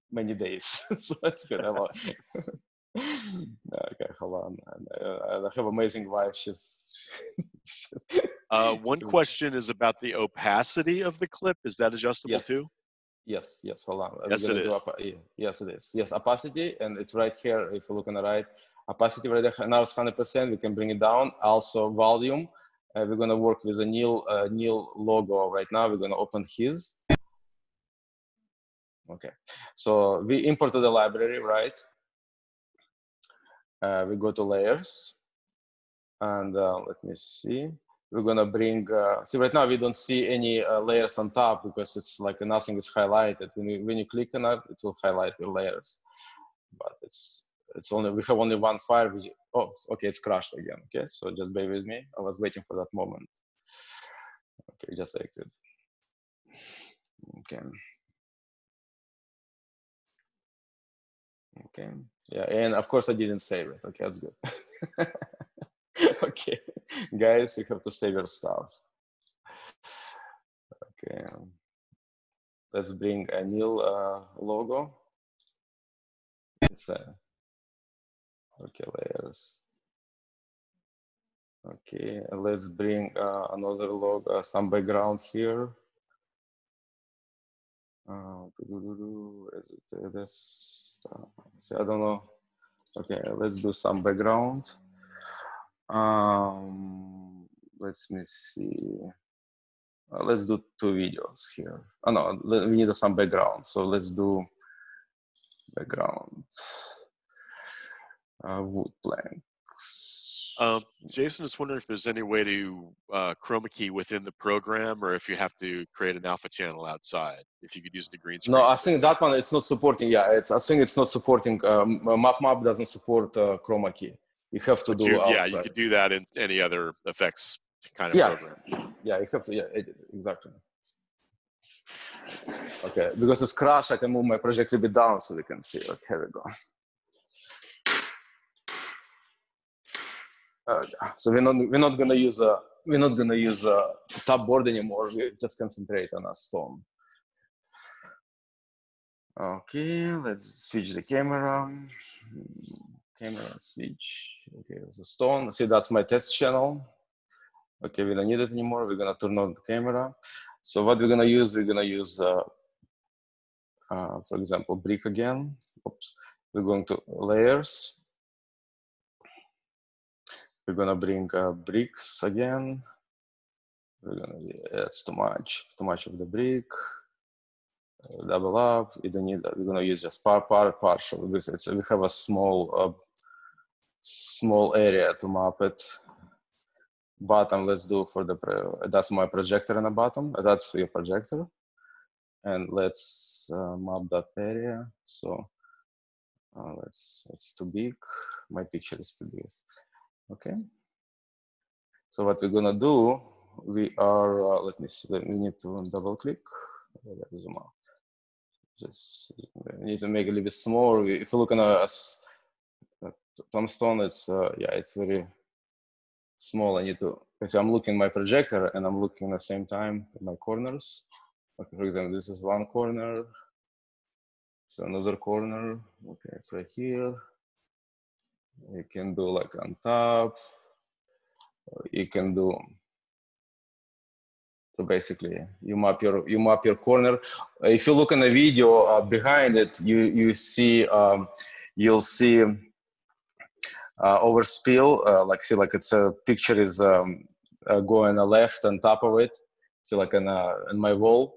many days. So that's good. Okay, hold on. I have an amazing wife. She's one question is about the opacity of the clip. Is that adjustable too? Yes, hold on. Yes, it is. Yes, it is. Yes, opacity, and it's right here. If you look on the right, opacity right there. Now it's 100%. We can bring it down. Also volume. We're going to work with a Neil logo right now. We're going to open his. Okay, so we imported the library, right? we go to layers, and let me see. We're gonna bring, see right now we don't see any layers on top because it's like nothing is highlighted. When you click on it, it will highlight the layers. But it's only, we have only one file. Oh, okay, it's crashed again. Okay, so just bear with me. I was waiting for that moment. Okay, just exit. Okay. Okay, yeah, and of course I didn't save it. Okay, that's good. Okay, guys, you have to save your stuff. Okay, let's bring a new logo. It's okay, layers. Okay, let's bring another logo, some background here. Is it this? See, I don't know. Okay, let's do some background. Let me see. Let's do 2 videos here. Oh no, we need some background. So let's do background. Wood planks. Jason is wondering if there's any way to chroma key within the program, or if you have to create an alpha channel outside. If you could use the green screen. No, I think that one it's not supporting. Yeah, I think it's not supporting. MapMap doesn't support chroma key. You have to do outside. Yeah, you could do that in any other effects kind of program. Yeah, you have to. Yeah, exactly. Okay, because it's crashed, I can move my projector a bit down so we can see. Okay, here we go. So we're not gonna use a top board anymore. We just concentrate on a stone. Okay, let's switch the camera. Camera switch. Okay, it's a stone. See, that's my test channel. Okay, we don't need it anymore. We're gonna turn on the camera. So what we're gonna use? We're gonna use, for example, brick again. Oops. We're going to layers. We're gonna bring bricks again. We're gonna, it's too much of the brick. Double up. We don't need that. We're gonna use just partial. Because we have a small area to map it. Bottom, let's do for the that's my projector in the bottom. That's your projector, and let's map that area. So it's too big. My picture is too big. Okay. So what we're gonna do, we are, let me see, we need to double click. Let's zoom out. Just we need to make it a little bit smaller. If you look on a tombstone, it's yeah, it's very small. I need to, because I'm looking at my projector and I'm looking at the same time at my corners. Okay, for example, this is one corner. It's another corner. Okay, it's right here. You can do like on top. You can do, so basically you map your corner. If you look in the video behind it, you'll see overspill. Like it's a picture is going left on top of it. See, like in my wall.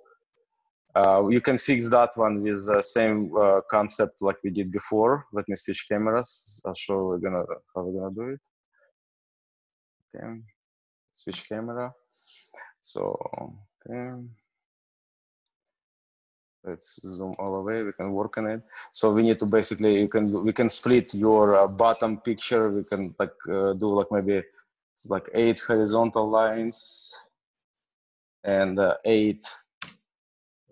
You can fix that one with the same concept like we did before. Let me switch cameras. I'll show how we're gonna do it. Okay, switch camera. So okay, let's zoom all the way. We can work on it. So we need to basically we can split your bottom picture. We can like do like maybe like 8 horizontal lines and 8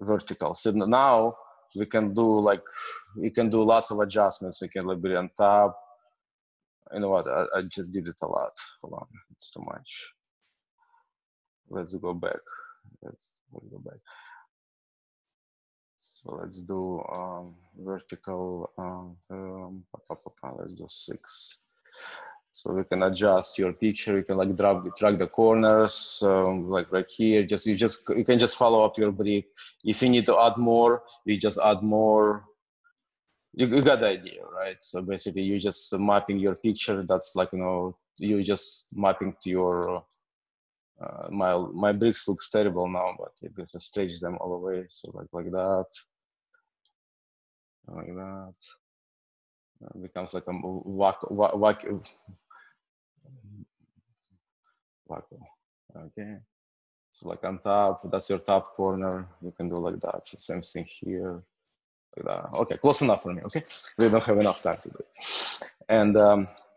vertical. So now we can do like, you can do lots of adjustments. You can like be on top. You know what? I just did it a lot. Hold on, it's too much. Let's go back. Let's go back. So let's do vertical. Let's do 6. So we can adjust your picture. You can like drag the corners, like right here. You can just follow up your brick. If you need to add more, you just add more. You got the idea, right? So basically, you're just mapping your picture. That's like, you know, you're just mapping to your. My bricks looks terrible now, but because I stretch them all the way. So like that, like that. becomes like a okay. So like on top, that's your top corner. You can do like that. So same thing here, like that. Okay, close enough for me. Okay, we don't have enough time to do it. And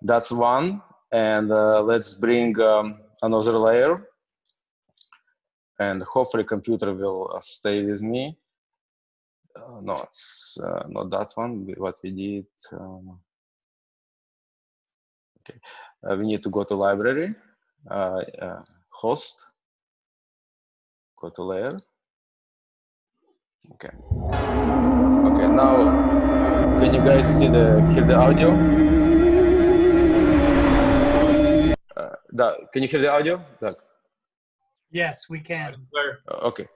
that's one. And let's bring another layer. And hopefully, computer will stay with me. No, it's not that one. What we did. Okay, we need to go to library, host. Go to layer. Okay. Okay. Now, can you guys hear the audio? Can you hear the audio? Doug? Yes, we can. Okay.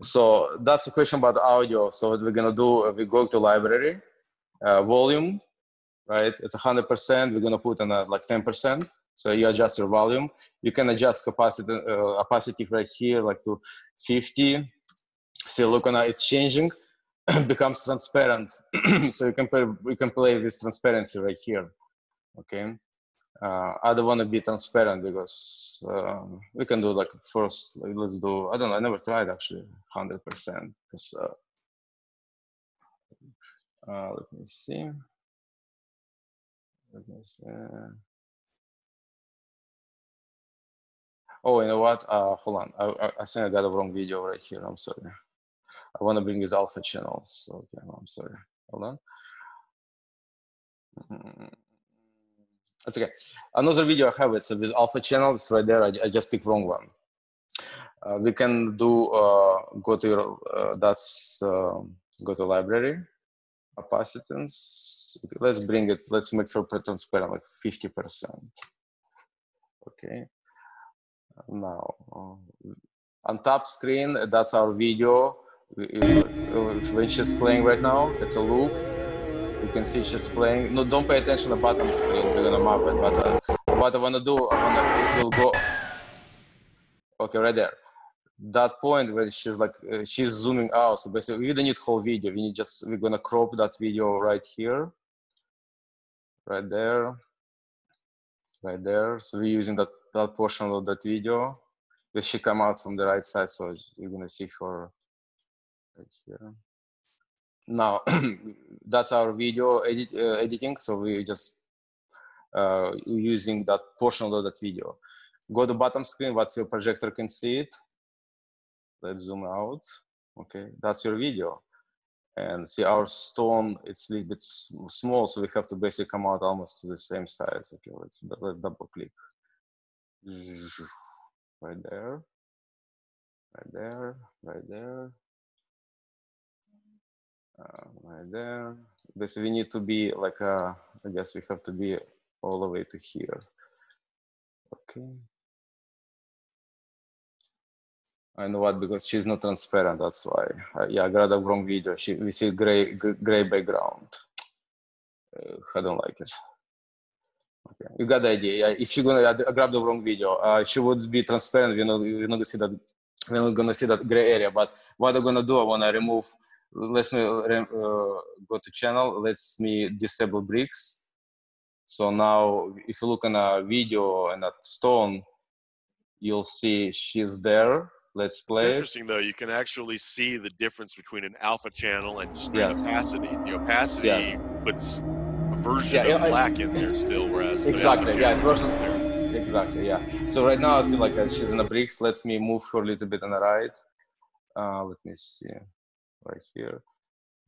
So that's a question about the audio. So what we're gonna do? We go to library, volume, right? It's 100%. We're gonna put in like 10%. So you adjust your volume. You can adjust opacity right here, like to 50. See, look on it's changing, becomes transparent. So you can play with transparency right here. Okay. I don't want to be transparent because we can do like first. Like, let's do. I don't know. I never tried actually 100%. Because let me see. Let me see. Oh, you know what? Hold on. I think I got a wrong video right here. I'm sorry. I want to bring these alpha channels. Okay, I'm sorry. Hold on. That's okay. Another video I have, it's with alpha channels right there. I just picked wrong one. We can do go to your go to library, opacitance. Let's bring it. Let's make sure transparent, like 50%. Okay. Now on top screen, that's our video. When she's playing right now, it's a loop. You can see she's playing. No, don't pay attention to the bottom screen. We're gonna map it. But what I wanna do, it will go. Okay, right there. That point where she's like she's zooming out. So basically, we don't need whole video. We're gonna crop that video right here, right there, right there. So we're using that portion of that video. If she come out from the right side, so you're gonna see her right here. Now that's our video editing. So we just using that portion of that video. Go to bottom screen. What your projector can see it. Let's zoom out. Okay, that's your video. And see our stone. It's a little bit small, so we have to basically come out almost to the same size. Okay, let's double click. Right there. Right there. Right there. Right there. Basically, we need to be like I guess we have to be all the way to here. Okay. I know what, because she's not transparent. That's why. Yeah, I got a wrong video. We see gray background. I don't like it. Okay, you got the idea. Yeah, if you're gonna grab the wrong video, she would be transparent. You're not gonna see that. We're not gonna see that gray area. But what I'm gonna do, I wanna remove. Let me go to channel. Let me disable bricks. So now, if you look on a video and that stone, you'll see she's there. Let's play. Interesting though, you can actually see the difference between an alpha channel and straight opacity. The opacity puts a version of black in there still, whereas exactly, yeah, it's version. Exactly, yeah. So right now I see like she's in the bricks. Let me move her a little bit on the right. Let me see. Right here,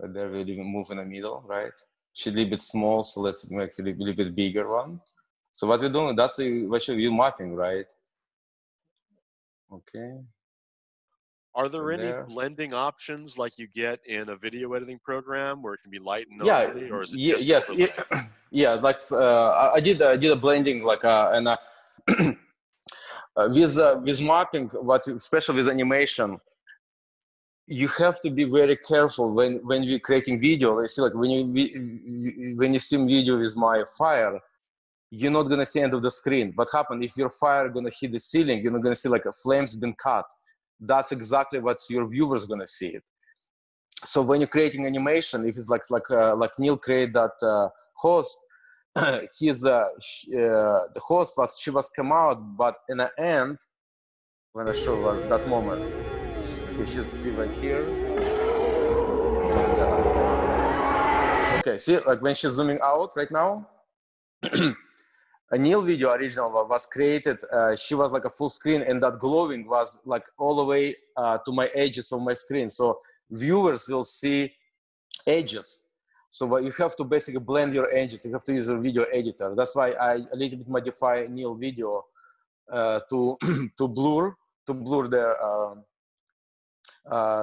right there, we'll even move in the middle, right? She's a little bit small, so let's make it a little bit bigger one. So what we're doing, that's what you're mapping, right? Okay. Are there any blending options like you get in a video editing program where it can be light and only, or is it just overlay? Yeah, like I did a blending like and with mapping, especially with animation. You have to be very careful when we're creating video. You see, like when you see video with my fire, you're not gonna see end of the screen. What happened if your fire gonna hit the ceiling? You're not gonna see like a flames been cut. That's exactly what your viewers gonna see it. So when you're creating animation, if it's like Neil create that host, the host she was come out, but in the end, when I show that moment, okay, she's see right here. And, okay, see, like when she's zooming out right now, a Neil video original was created. She was like a full screen, and that glowing was like all the way to my edges of my screen. So viewers will see edges. So you have to basically blend your edges. You have to use a video editor. That's why I a little bit modify Neil video to to blur the.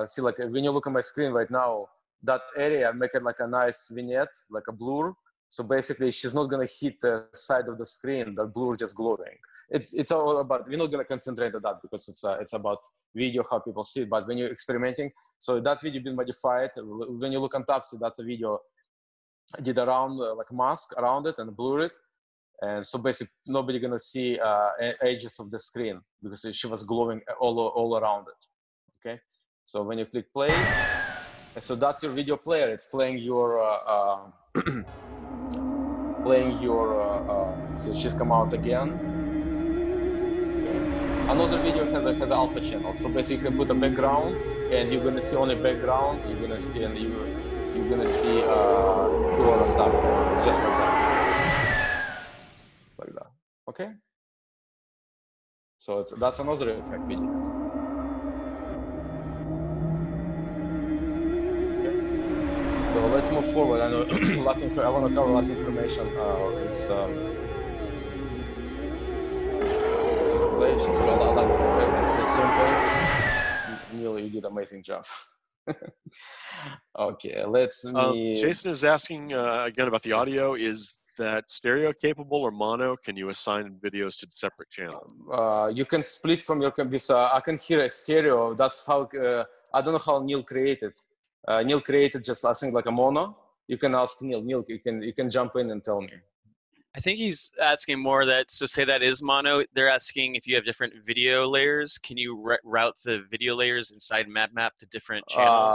See, like when you look at my screen right now, that area make it like a nice vignette, like a blur. So basically, she's not gonna hit the side of the screen. That blur just glowing. It's all about. We're not gonna concentrate on that because it's about video, how people see it. But when you're experimenting, so that video been modified. When you look on top, see that's a video I did around like mask around it and blur it. And so basically, nobody gonna see edges of the screen because she was glowing all around it. Okay. So when you click play, so that's your video player. It's playing your. So she's come out again. Okay. Another video has an alpha channel. So basically you can put a background and you're gonna see only background. You're gonna see and you're gonna see her on top. It's just like that. Like that. Okay. So that's another effect video. So let's move forward. I know I want to cover less information. It's so simple. Neil, you did an amazing job. Okay, Jason is asking again about the audio. Is that stereo capable or mono? Can you assign videos to separate channels? You can split from your computer. I can hear a stereo. That's how. I don't know how Neil created. Neil created just I think like a mono. You can ask Neil. Neil, you can jump in and tell me. I think he's asking more that, so say that is mono. They're asking if you have different video layers. Can you route the video layers inside MapMap to different channels?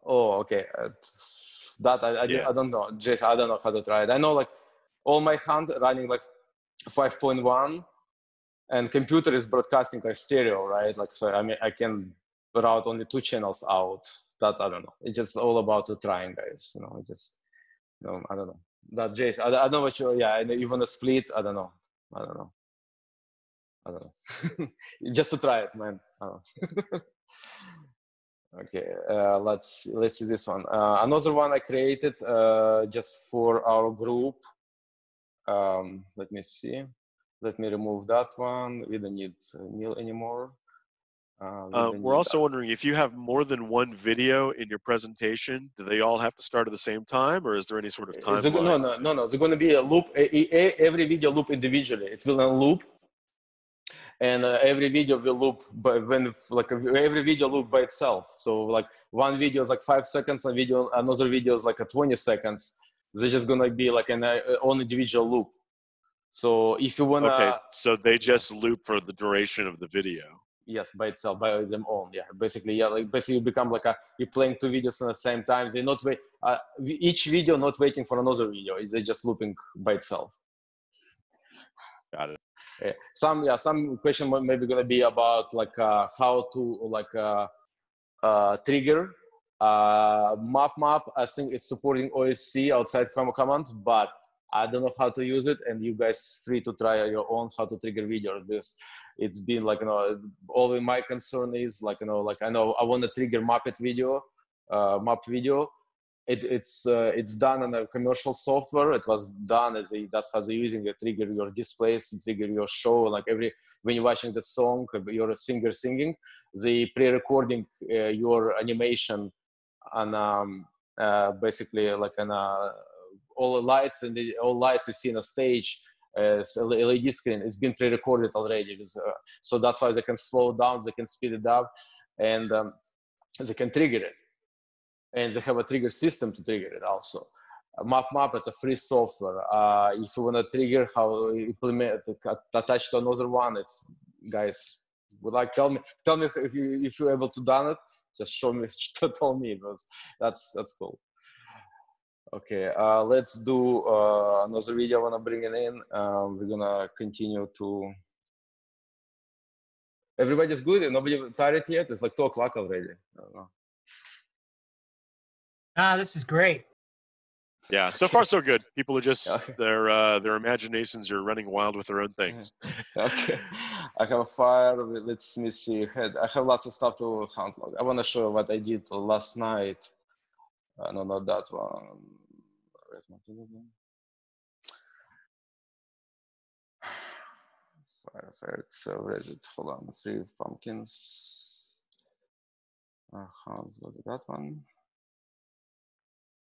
Oh, okay. That I don't know, Jason. I don't know how to try it. I know like all my hand running like 5.1, and computer is broadcasting like stereo, right? Like so, I mean, I can route only 2 channels out. That I don't know. It's just all about the trying, guys. You know, I don't know. That Jason, I don't know what you. Yeah, you want to split? I don't know. Just to try it, man. I don't know. Okay, let's see this one. Another one I created just for our group. Let me see. Let me remove that one. We don't need Neil anymore. We're also wondering if you have more than one video in your presentation, do they all have to start at the same time, or is there any sort of timeline? No. There's going to be a loop. Every video loop individually. It will loop, and every video will loop. But every video loop by itself. So like one video is like 5 seconds, another video is like 20 seconds. They're just going to be like an on individual loop. So if you want to. Okay, so they just loop for the duration of the video. Yes, by itself, by them own. Yeah, basically, yeah, like basically you become like you're playing 2 videos at the same time. They're not each video not waiting for another video. They're just looping by itself. Got it. Yeah. Some question maybe gonna be about like how to like trigger MapMap. I think it's supporting OSC outside commands, but I don't know how to use it. And you guys free to try your own how to trigger video. This. It's been like, always my concern is like, like I know I want to trigger map video. It's done in a commercial software. It was done that's how they're using it, trigger your displays, to trigger your show. Like when you're watching the song, you're a singer singing, they pre-recording your animation and basically like all the lights all lights you see on a stage. LED screen it's been pre-recorded already, so that's why they can slow down, they can speed it up, and they can trigger it, and they have a trigger system to trigger it also. MapMap is a free software. If you want to trigger how implement attach to another one, it's guys would like tell me if you're able to done it. Just show me, tell me, because that's cool. Okay, let's do another video I wanna bring it in. We're gonna continue to. Everybody's good? Nobody tired yet? It's like 2 o'clock already. I don't know. This is great. Yeah, so far so good. People are just their imaginations are running wild with their own things. Okay, I have a fire. Let me see. I have lots of stuff to hunt log. I want to show you what I did last night. No, not that one. Where's my telegram? Fire effects. Where is it? Hold on. 3 pumpkins. Look at that one.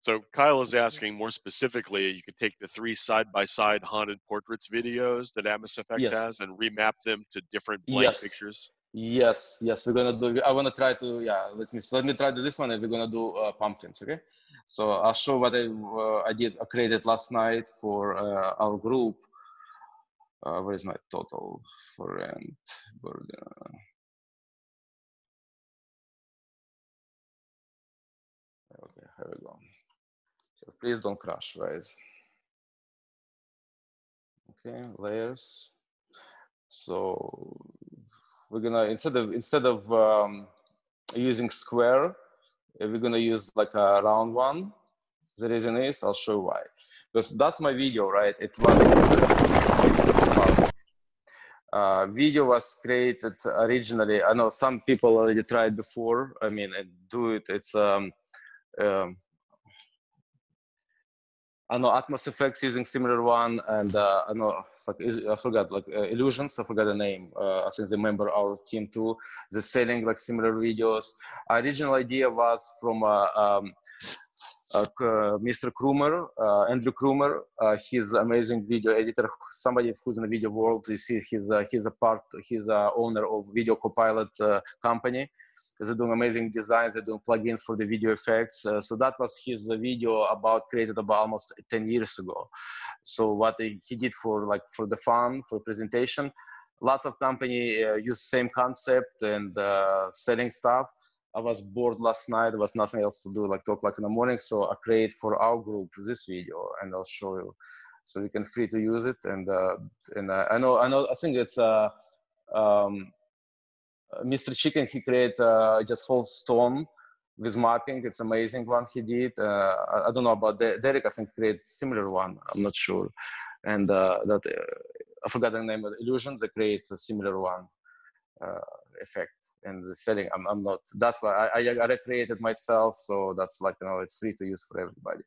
So Kyle is asking more specifically, you could take the 3 side-by-side haunted portraits videos that AtmosFX has and remap them to different blank pictures. Yes, we're gonna do. I want to try to. Yeah, let me try this one, and we're gonna do pumpkins. Okay, so I'll show what I created last night for our group. Where is my total for rent? Okay, here we go. So please don't crash, right? Okay, layers. So we're gonna instead of using square, we're gonna use like a round one. The reason is I'll show you why. Because that's my video, right? It was video was created originally. I know some people already tried before. I mean, do it. It's I know AtmosFX using similar one, and I know I forgot like Illusions. I forgot the name. I think they member our team too. They're selling like similar videos. Original idea was from Mr. Krumer, Andrew Krumer. He's amazing video editor. Somebody who's in the video world. You see, he's owner of Video Copilot company. They're doing amazing designs. They're doing plugins for the video effects. So that was his video created about almost 10 years ago. So what he did for the fun, for presentation, lots of company use same concept and selling stuff. I was bored last night. There was nothing else to do, like 2 o'clock in the morning. So I create for our group this video, and I'll show you. So you can free to use it. And I know. I think it's Mr. Chicken. He created just whole stone with mapping. It's amazing one he did. I don't know about Derek. I think create similar one. I'm not sure. And I forgot the name of the Illusions. They create a similar one effect. And the setting, I'm not. That's why I recreated myself. So that's like, it's free to use for everybody.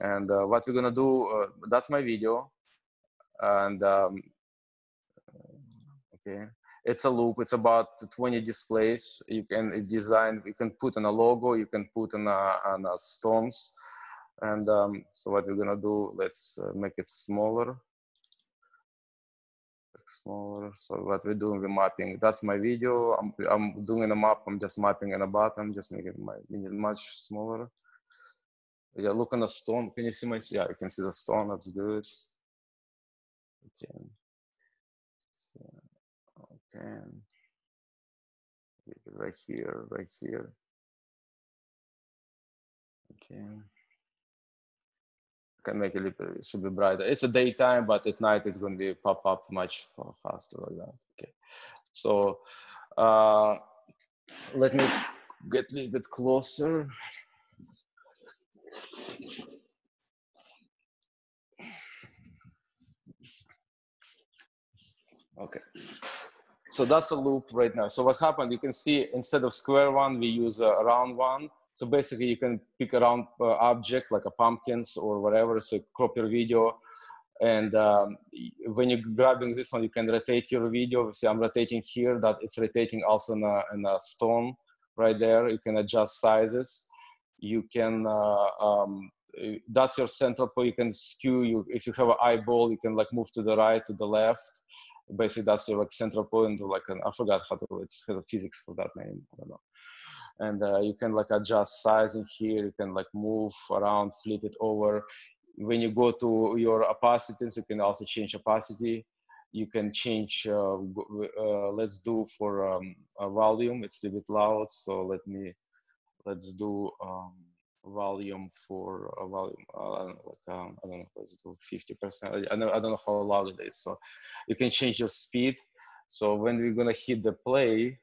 And what we're gonna do? That's my video. And okay. It's a loop. It's about 20 displays. You can design. You can put in a logo. You can put in a stones. And so what we're gonna do? Let's make it smaller. Smaller. So what we're doing, we're mapping. That's my video. I'm doing a map. I'm just mapping in the bottom. Just making it much smaller. Yeah. Look on the stone. Can you see my? Yeah, you can see the stone. That's good. Okay. Okay. Right here, right here. Okay. I can make it should be brighter. It's a daytime, but at night it's going to be pop up much faster like that. Okay. So let me get a little bit closer. Okay. So that's a loop right now. So what happened, you can see instead of square one, we use a round one. So basically you can pick a round object like a pumpkins or whatever. So crop your video. And when you're grabbing this one, you can rotate your video. See, I'm rotating here, that it's rotating also in a stone right there. You can adjust sizes. You can, that's your central point. You can skew, if you have an eyeball, you can like move to the right, to the left. Basically, that's your like central point, like I forgot how to, it's the physics for that name, I don't know. And you can like adjust size in here. You can like move around, flip it over. When you go to your opacities, you can also change opacity. You can change, let's do for volume, it's a little bit loud. So let's do volume for volume. I don't know, let's do 50%. I don't know how loud it is. So you can change your speed. So when we're gonna hit the play,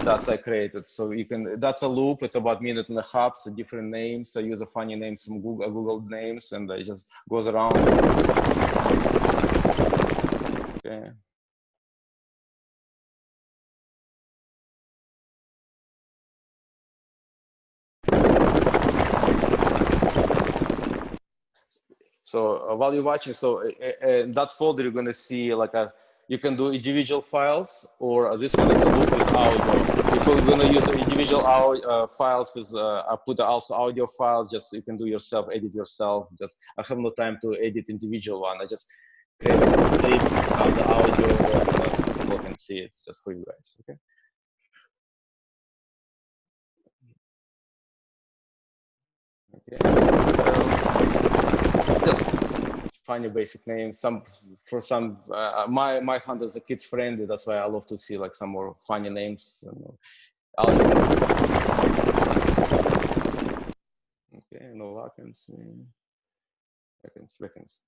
that's I created. So you can, that's a loop. It's about 1.5 minutes. It's a different names. I use a funny names from Google names, and it just goes around. Okay. So while you're watching, so in that folder, you're gonna see like you can do individual files, or this one is a loop with audio. If we're gonna use individual files with, I put also audio files, just you can do yourself, edit yourself. Just I have no time to edit individual one. I just create a full clip of the audio so people can see it. It's just for you guys, okay? Okay. Just funny basic names. My hunt is a kids friendly. That's why I love to see like some more funny names. Okay, no vacancy. Vacancy.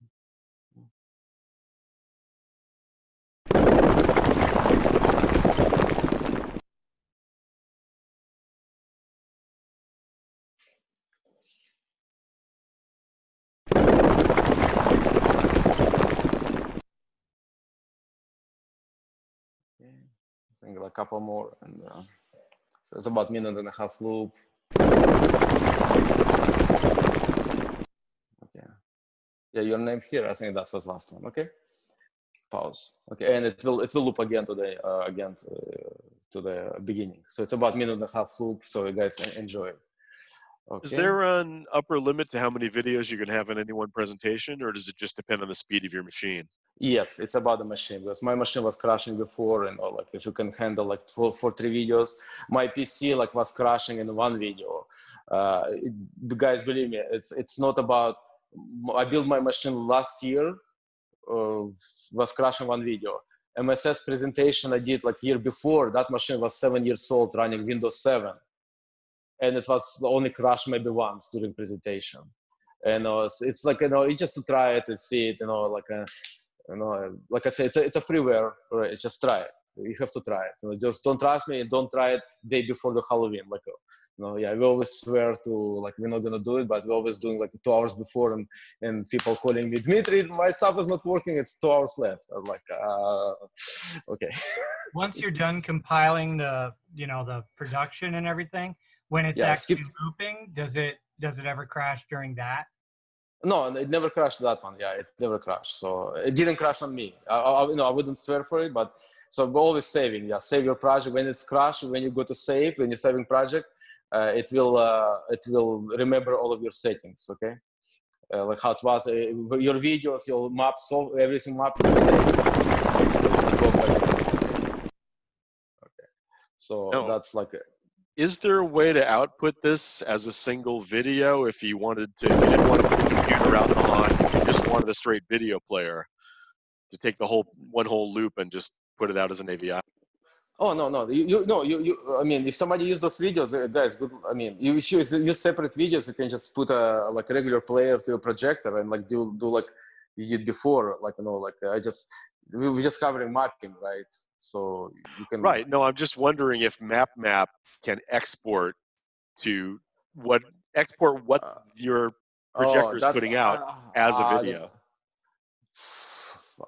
I think a couple more, and so it's about 1.5 minutes loop. Okay. Yeah, your name here. I think that was last one. Okay. Pause. Okay, and it will loop again to the beginning. So it's about 1.5 minutes loop. So you guys enjoy it. Okay. Is there an upper limit to how many videos you can have in any one presentation, or does it just depend on the speed of your machine? Yes, it's about the machine, because my machine was crashing before, and like if you can handle like for 3 videos, my PC like was crashing in one video. Guys, believe me, it's not about. I built my machine last year, was crashing one video. MSS presentation I did like year before. That machine was 7 years old, running Windows 7, and it was only crashed maybe once during presentation. And it's like, you just to try it and see it, like I say, it's a freeware, right? Just try it. You have to try it. Just don't trust me. Don't try it day before the Halloween. Like, yeah, we always swear to like we're not gonna do it, but we're always doing like 2 hours before, and people calling me, Dmitry, my stuff is not working. It's 2 hours left. I'm like, okay. Once you're done compiling the production and everything, when it's actually looping, does it ever crash during that? No, it never crashed that one. Yeah, it never crashed. So it didn't crash on me. I wouldn't swear for it, but so we're always saving. Yeah, save your project. When it's crashed, when you go to save, when you're saving project, it will remember all of your settings. Okay, like how it was. Your videos, your maps, everything map will save. Okay, so that's like. Is there a way to output this as a single video if you didn't want to put a computer out in the lawn, if you just wanted a straight video player to take the one whole loop and just put it out as an AVI? Oh no! I mean, if somebody uses those videos, guys, good. I mean, you use separate videos. You can just put a like a regular player to a projector and like do like you did before. Like we're just covering mapping, right? So you can. Right. No, I'm just wondering if MapMap can export what your projector is putting out as a video.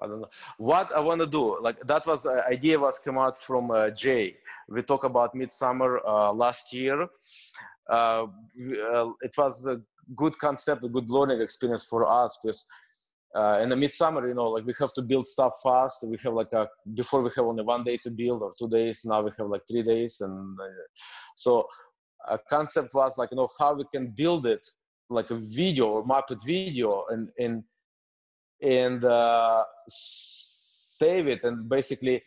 I don't know what I want to do. Like that was idea came out from Jay. We talked about Midsummer last year. It was a good concept, a good learning experience for us because in the Midsummer, like we have to build stuff fast. We have like before we have only 1 day to build or 2 days. Now we have like 3 days, and so a concept was like how we can build it like a video or map it video and save it and basically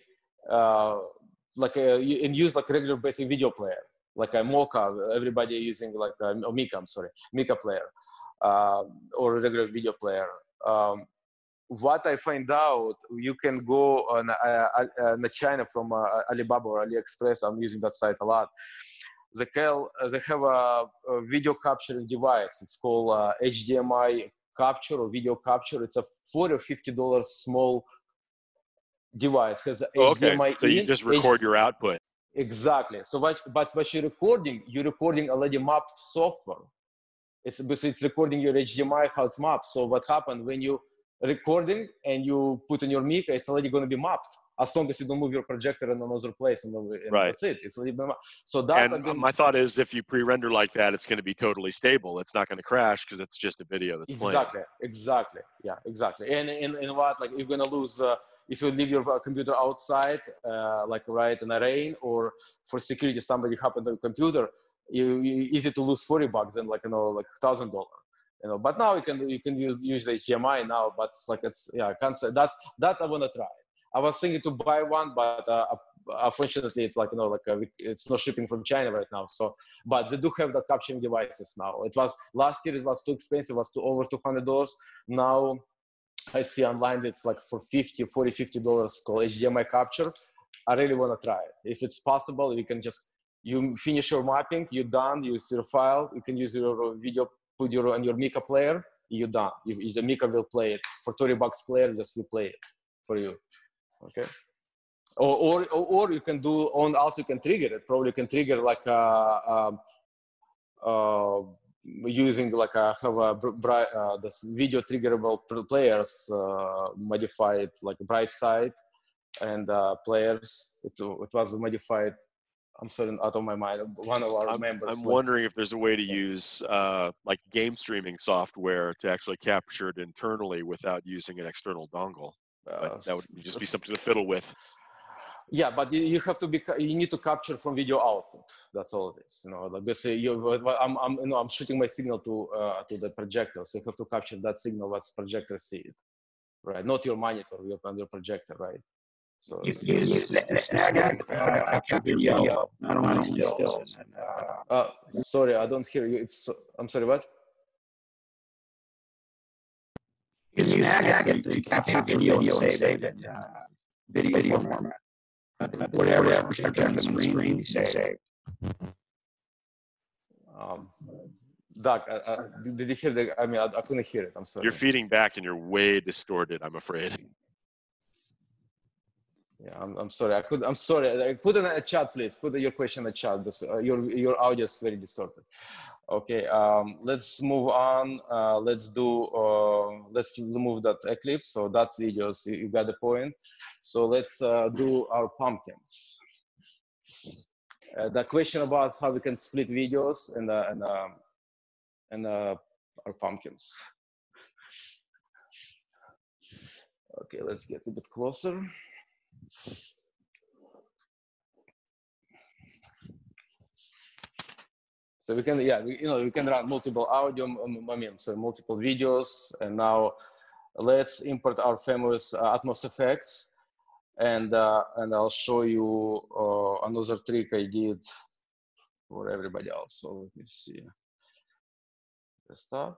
and use like a regular basic video player, like a Mocha. Everybody using like Mika player or a regular video player. What I find out, you can go on China from Alibaba or AliExpress. I'm using that site a lot. they have a video capturing device. It's called HDMI capture or video capture. It's a $40 or $50 small device. Has HDMI so you just record your output. Exactly. So what you're recording already mapped software. It's recording your HDMI how it's mapped. So what happened when you recording and you put in your mic, it's already going to be mapped as long as you don't move your projector in another place, and right. That's it. It's already been mapped. So that my thought is, if you pre-render like that, it's going to be totally stable. It's not going to crash because it's just a video that's playing. Exactly. Yeah, exactly. And what, like, you're going to lose if you leave your computer outside, like right in a rain, or for security, somebody happened to your computer, you easy to lose $40 and like $1,000. But now you can use HDMI now, but I can't say that I want to try. I was thinking to buy one, but unfortunately it's it's not shipping from China right now. So, but they do have the capturing devices now. It was last year, it was too expensive, it was over $200. Now I see online it's like for $40, $50 called HDMI capture. I really want to try it. If it's possible, you finish your mapping, you're done, you use your file, you can use your video, put on your Mica player, you're done. The Mica will play it for $30 player, just will play it for you. Okay. Or you can do also you can trigger it. Probably you can trigger like using like this video triggerable players, modified like bright side and players. It was modified. I'm sorry, out of my mind. One of our members. I'm wondering if there's a way to use like game streaming software to actually capture it internally without using an external dongle. But that would just be something to fiddle with. Yeah, but you have to you need to capture from video output. That's all it is. Like basically, I'm shooting my signal to the projector, so you have to capture that signal. What's projector see it, right? Not your monitor, your projector, right? So you use capture video, not only stills. Sorry, I don't hear you. I'm sorry, what? You can use Snagit to capture video and save it in video format. Whatever projector on the screen you save. Doug, did you hear the? I mean, I couldn't hear it. I'm sorry. You're feeding back and you're way distorted, I'm afraid. Yeah, I'm sorry. I'm sorry. Put in a chat, please. Put your question in the chat. Your audio is very distorted. Okay. Let's move on. Let's remove that Eclipse. So that's videos. You got the point. So let's do our pumpkins. The question about how we can split videos and our pumpkins. Okay. Let's get a bit closer. So we can, we can run multiple multiple videos. And now let's import our famous Atmos effects, and I'll show you another trick I did for everybody else. So let me see the stuff.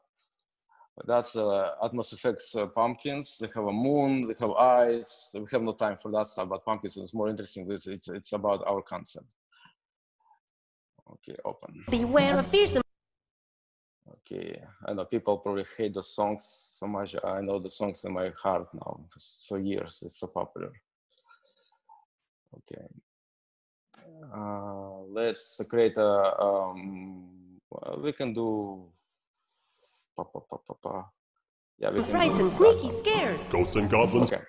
That's Atmos effects pumpkins. They have a moon, they have eyes. We have no time for that stuff, but pumpkins is more interesting. It's about our concept. Okay, open. Beware of fearsome. Okay, I know people probably hate the songs so much. I know the songs in my heart now. For years, it's so popular. Okay, let's create a. We can do. Yeah, we can Frights and sneaky scares. Ghosts and goblins. Okay,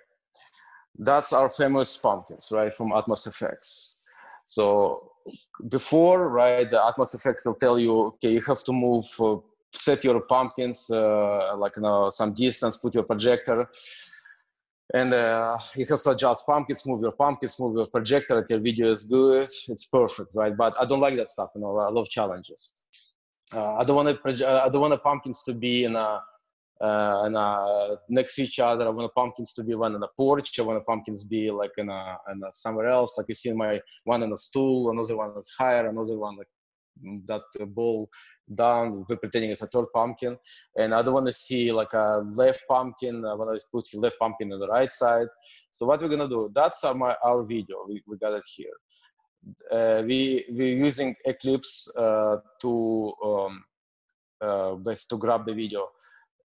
that's our famous pumpkins, right, from Atmos Effects. So before, right, the Atmos Effects will tell you, okay, you have to move, set your pumpkins some distance, put your projector, and you have to adjust pumpkins, move your projector until video is good. It's perfect, right? But I don't like that stuff. I love challenges. I don't want the pumpkins to be next to each other. I want the pumpkins to be one on a porch. I want the pumpkins be like in somewhere else. Like you see my one on a stool, another one that's higher, another one like that ball down. We're pretending it's a third pumpkin. And I don't want to see like a left pumpkin. I want to put the left pumpkin on the right side. So what we're gonna do? That's our video. We got it here. we're using Eclipse to grab the video.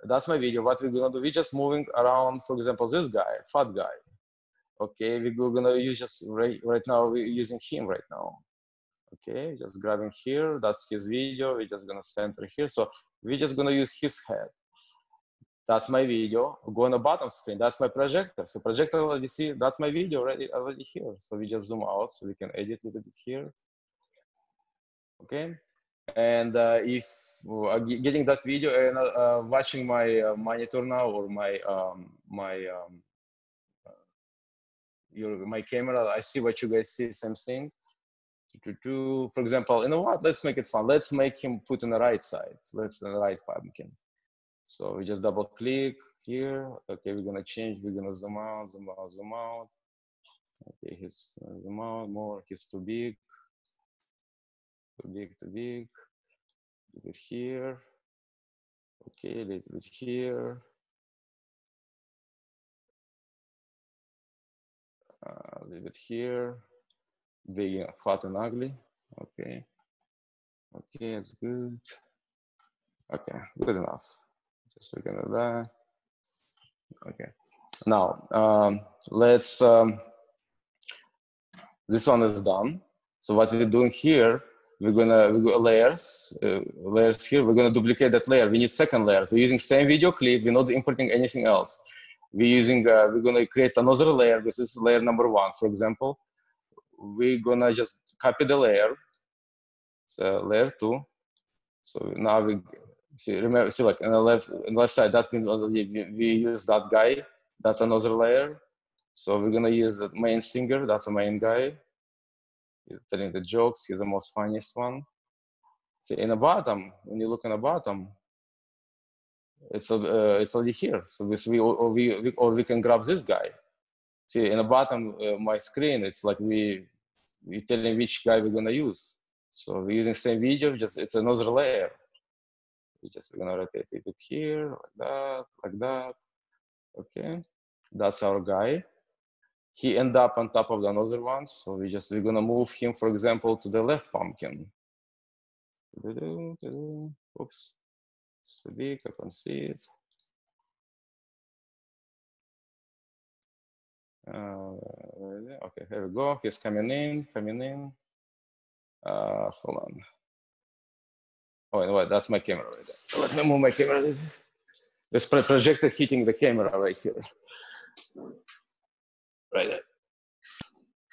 That's my video. What we're gonna do, we're just moving around, for example, this guy, fat guy. Okay, we're gonna use just right now, we're using him right now. Okay, just grabbing here, that's his video. We're just gonna center here. So we're just gonna use his head. That's my video. Go on the bottom screen, that's my projector. So projector already see, that's my video already here. So we just zoom out so we can edit a little bit here. Okay, and if getting that video and watching my monitor now or my my camera, I see what you guys see, same thing. For example, you know what? Let's make it fun. Let's make him put on the right side. Let's on the right pumpkin. So we just double click here. Okay, we're gonna change. We're gonna zoom out, zoom out, zoom out. Okay, he's zoom out more. He's too big. Too big, too big. A little bit here. Okay, a little bit here. A little bit here. Big, fat and ugly. Okay. Okay, that's good. Okay, good enough. Just looking at that. Okay. Now, let's, this one is done. So what we're doing here, we go layers here. We're gonna duplicate that layer. We need second layer. We're using same video clip. We're not importing anything else. We're using, we're gonna create another layer. This is layer number 1, for example. We're gonna just copy the layer. So layer 2. So now we see, remember, see like on the left side, that's been we use that guy. That's another layer. So we're gonna use the main singer. That's the main guy. He's telling the jokes. He's the most funniest one. See, in the bottom, when you look in the bottom, it's already here. So we can grab this guy. See, in the bottom my screen, it's like we telling which guy we're gonna use. So we're using same video, just it's another layer. We're just gonna rotate it here, like that, like that. Okay, that's our guy. He end up on top of the another one, so we're gonna move him, for example, to the left pumpkin. Oops, it's too big, I can see it. Okay, here we go. He's coming in. Hold on. Oh, wait, that's my camera right there. Let me move my camera. There's projector hitting the camera right here. Right there.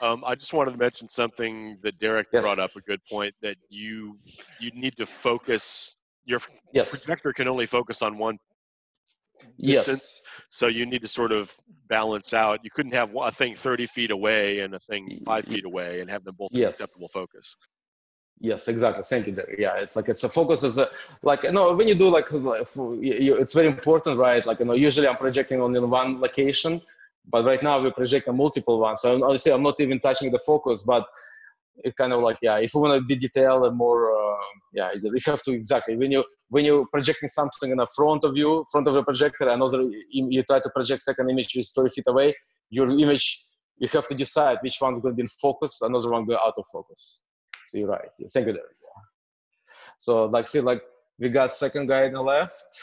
I just wanted to mention something that Derek brought up, a good point, that you need to focus, your projector can only focus on one distance, so you need to sort of balance out. You couldn't have a thing 30 feet away and a thing 5 feet away and have them both in acceptable focus. Yes, exactly. Thank you, Derek. Yeah, it's like it's a focus as a like when you do like it's very important, right? Like usually I'm projecting only in one location, but right now we're projecting multiple ones. So honestly, I'm not even touching the focus, but it's kind of like if you want to be detailed and more, you have to exactly when you're projecting something in the front of the projector, another you try to project second image which is 30 feet away. Your image, you have to decide which one's going to be in focus, another one go out of focus. So you're right. Thank you, Derek. So see, we got second guy on the left.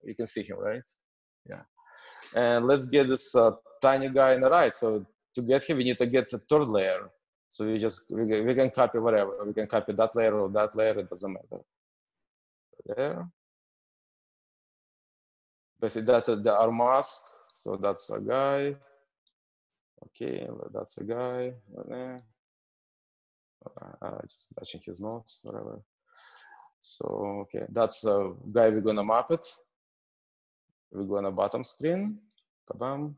You can see him, right? Yeah. And let's get this tiny guy on the right. So to get him, we need to get the third layer. So we can copy whatever. We can copy that layer or that layer. It doesn't matter. There. Basically, that's our mask. So that's a guy. Okay, that's a guy. Just touching his notes, whatever. So, okay, that's a guy we're gonna map it. We're gonna bottom screen, kabam.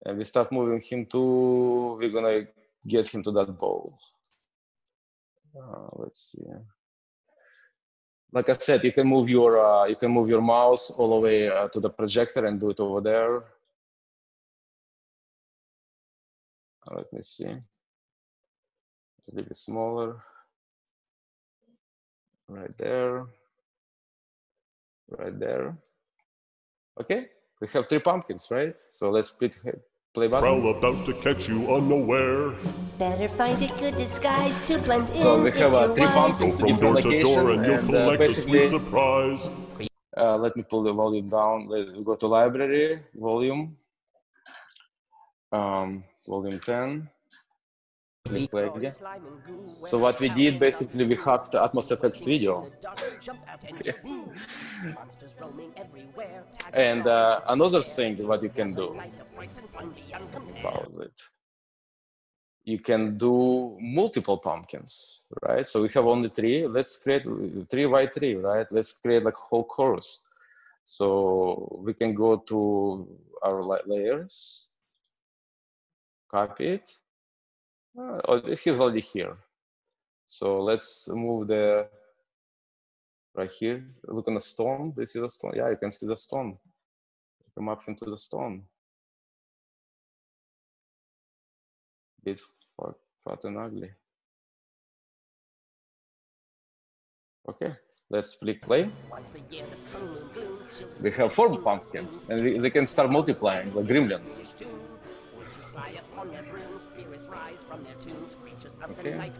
And we start moving him we're gonna get him to that ball. Let's see. Like I said, you can move your mouse all the way to the projector and do it over there. Let me see. A little bit smaller. Right there. Right there. Okay, we have 3 pumpkins, right? So let's play button. Prowl about to catch you unaware. Better find a good disguise to blend in. So we have 3 pumpkins Go to from different door to locations, door and you'll and collect a basically, sweet surprise. let me pull the volume down. Let's go to library, volume, volume 10. Click play again. So what we did, basically, we hacked Atmos FX video. And another thing what you can do, pause it. You can do multiple pumpkins, right? So we have only 3. Let's create 3 by 3, right? Let's create like whole chorus. So we can go to our layers, copy it. Oh, he's already here. So let's move the right here. Look on the stone. Do you see the stone? Yeah, you can see the stone. You can map into the stone. Bit fat and ugly. Okay, let's click play. We have 4 pumpkins, and they can start multiplying like gremlins. Okay.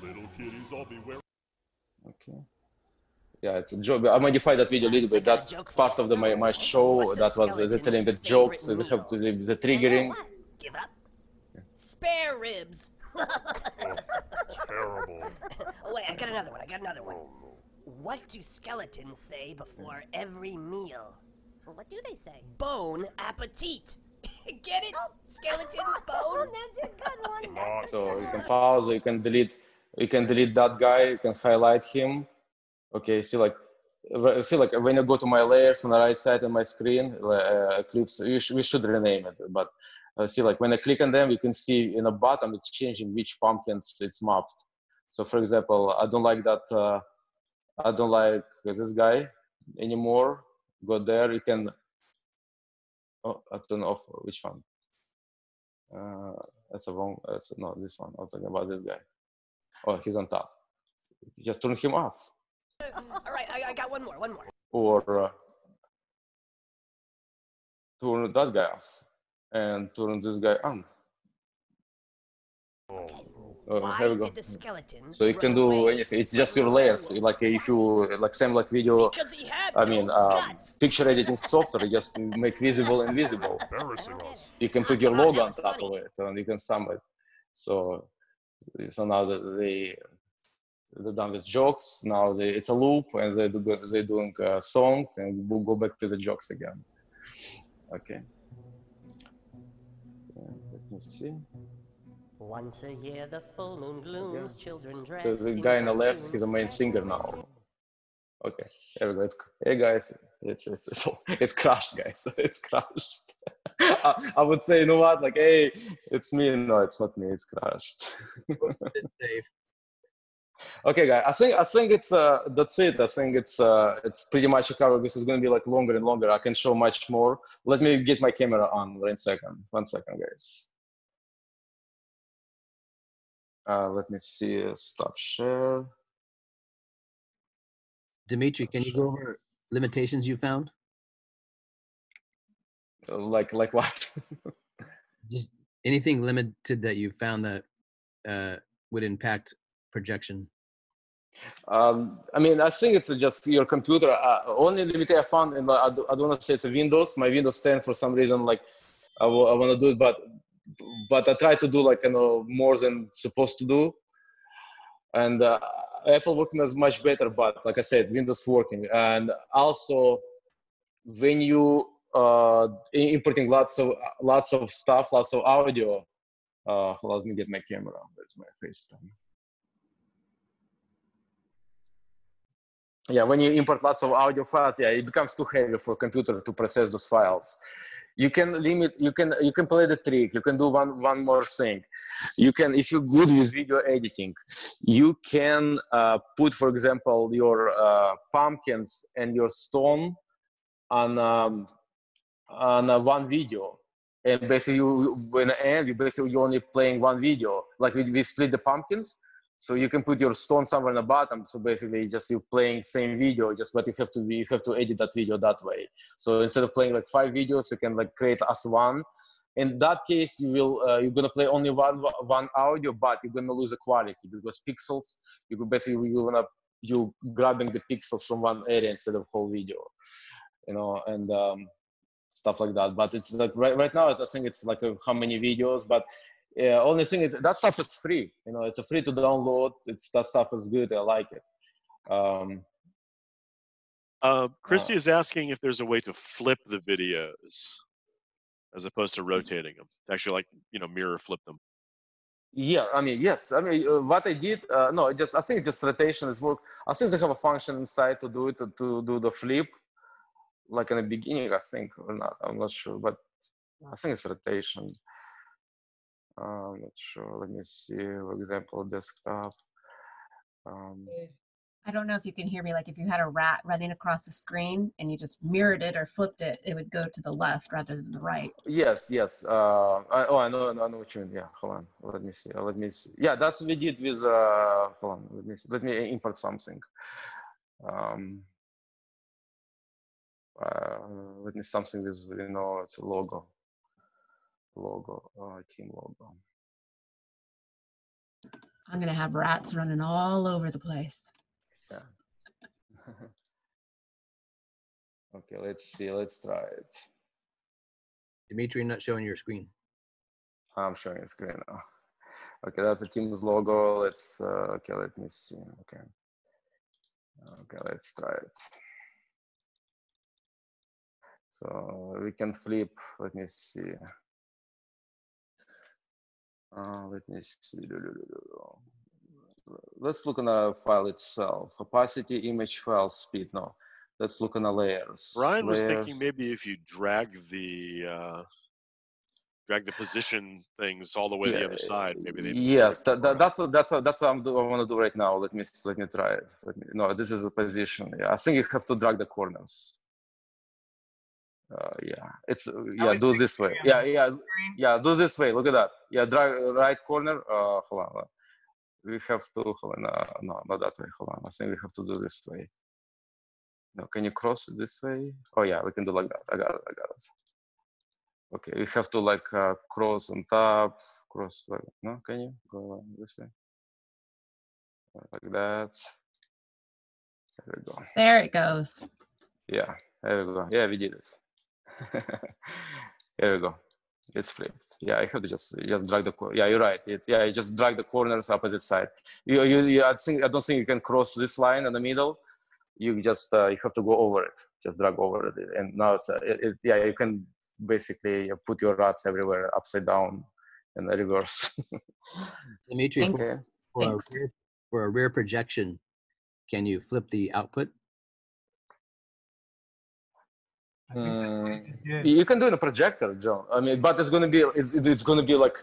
Little kitties all beware. Okay. Yeah, it's a joke. I modified that video a little bit. That's part of my show. That was the telling the jokes. They have to do the triggering. Give up. Spare ribs. Terrible. Wait, I got another one. What do skeletons say before every meal? What do they say? Bon appetit. Get it? Skeleton bone. That's a good one. So you can pause. You can delete. You can delete that guy. You can highlight him. Okay. See like when you go to my layers on the right side of my screen, clips. We should rename it. But see like when I click on them, you can see in the bottom it's changing which pumpkins it's mapped. So for example, I don't like that. I don't like this guy anymore. Go there. You can. Oh, I turn off which one. That's a wrong. No, this one. I'm talking about this guy. Oh, he's on top. Just turn him off. All right, I got one more. Or turn that guy off and turn this guy on. Here we go. So you can do anything. It's just your layers. Like if you like same like video. I mean, picture editing software. You just make visible invisible. You can put your logo on top of it, and you can sum it. So now they're done with jokes. Now it's a loop, and they're doing a song, and we'll go back to the jokes again. Okay. Let me see. Once a year, the full moon glooms. Children dress. There's a guy on the left. He's the main singer now. Okay. There we go. Hey guys, it's crashed, guys. It's crashed. I would say, you know what? Like, hey, it's me. No, it's not me. It's crashed. Okay, guys. I think it's that's it. I think it's pretty much covered. This is going to be like longer and longer. I can show much more. Let me get my camera on. 1 second. 1 second, guys. Let me see. Stop share. Dmitry, can you go over limitations you found? Like what? Just anything limited that you found that would impact projection. I mean, I think it's just your computer. Only limit I found, and I don't want to say it's a Windows. My Windows 10 for some reason, like I want to do it, but I try to do like more than supposed to do. And Apple working is much better, but like I said, Windows working. And also, when you importing lots of stuff, lots of audio. Let me get my camera. There's my FaceTime. Yeah, when you import lots of audio files, yeah, it becomes too heavy for a computer to process those files. You can limit. You can play the trick. You can do one more thing. You can, if you're good with video editing, you can put, for example, your pumpkins and your stone on one video, and basically when the end, you're only playing one video. Like we split the pumpkins, So you can put your stone somewhere in the bottom. So basically, just you playing same video, just but you have to edit that video that way. So instead of playing like 5 videos, you can like create as one. In that case, you're gonna play only one audio, but you're gonna lose the quality because pixels. You grabbing the pixels from one area instead of whole video, you know, and stuff like that. But it's like right now, I think it's like how many videos, but. Yeah, only thing is that stuff is free. You know, it's free to download. That stuff is good. I like it. Christy is asking if there's a way to flip the videos as opposed to rotating them. To actually, like, you know, mirror flip them. Yeah, I mean, yes. I mean, what I did, no, I think just rotation is work. I think they have a function inside to do it, to do the flip, like in the beginning, I think, or not. I'm not sure, but I think it's rotation. I'm not sure. Let me see. For example, desktop. I don't know if you can hear me. Like if you had a rat running across the screen and you just mirrored it or flipped it, it would go to the left rather than the right. Yes, yes. I know what you mean. Yeah, hold on. Let me see. Yeah, that's what we did with. Hold on. Let me see. Let me import something. Let me something with, you know, it's a logo. Team logo. I'm gonna have rats running all over the place. Yeah. Okay, let's see. Let's try it. Dmitry, not showing your screen. I'm showing a screen now. Okay, that's the team's logo. Let's okay. Let me see. Okay. Okay, let's try it. So we can flip. Let me see. Let me see. Let's look on the file itself. Opacity, image file, speed. No, let's look on the layers. Brian was thinking maybe if you drag the position things all the way to the other side, maybe they. Yes, that's what I want to do right now. Let me try it. No, this is a position. Yeah, I think you have to drag the corners. Yeah, it's do this way. Yeah, do this way. Look at that. Yeah, drag right corner. Hold on. We have to hold on. No, not that way. Hold on. I think we have to do this way. No, can you cross it this way? Oh yeah, we can do like that. I got it. Okay, we have to like cross on top, cross like, no, can you go this way? Like that. There we go. There it goes. Yeah, there we go. Yeah, we did it. Here we go. It's flipped. Yeah, I have to just drag the. Yeah, you're right. You just drag the corners opposite side. I don't think you can cross this line in the middle. You just you have to go over it. Just drag over it, and now yeah, you can basically put your rods everywhere, upside down, and reverse. Dmitry, for a rear projection, can you flip the output? You can do it in a projector, John. I mean, but it's gonna be like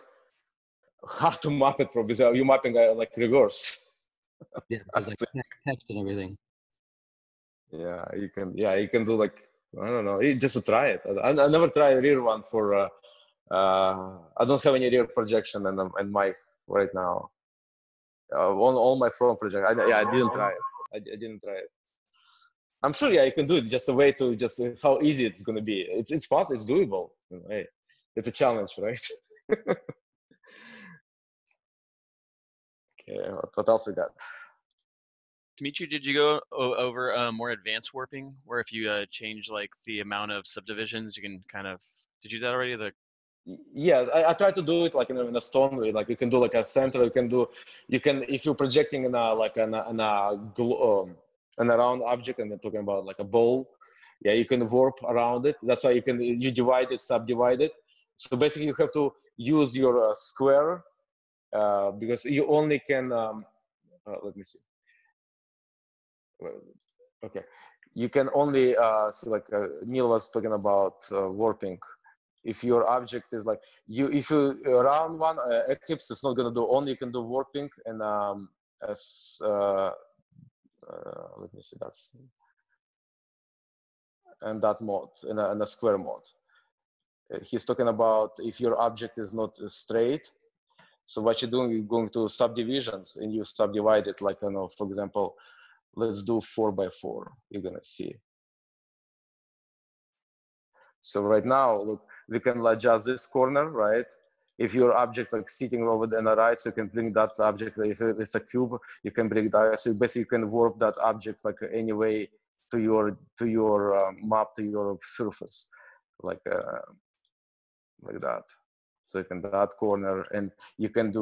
hard to map it because you're mapping like reverse. Yeah, like text and everything. Yeah, you can do like, I don't know, just to try it. I never tried a rear one for. I don't have any rear projection in my right now. On all my front project, I didn't try it. I didn't try it. I'm sure, yeah, you can do it. Just a way to just how easy it's going to be. It's possible. It's doable. You know, hey, it's a challenge, right? Okay, what else we got? Dmitry, did you go over more advanced warping, where if you change like the amount of subdivisions, you can kind of? Did you do that already? Yeah, I try to do it like in a stone way. Like you can do like a center. You can if you're projecting in an round object, and we're talking about like a ball, yeah, you can warp around it. That's why you divide it, subdivide it. So basically you have to use your square because you only can, let me see. Okay, you can only, so like Neil was talking about warping. If your object is like, if you round one eclipse, it's not gonna do, only you can do warping and let me see, that's and that mode in a square mode. He's talking about if your object is not straight, So what you're doing, you're going to subdivisions and you subdivide it like, you know, for example, let's do 4x4, you're gonna see. So right now, look, we can adjust this corner, right? If your object like sitting over on the right, so you can bring that object, if it's a cube, you can bring that, so basically you can warp that object like any way to your map, to your surface, like that. So you can that corner, and you can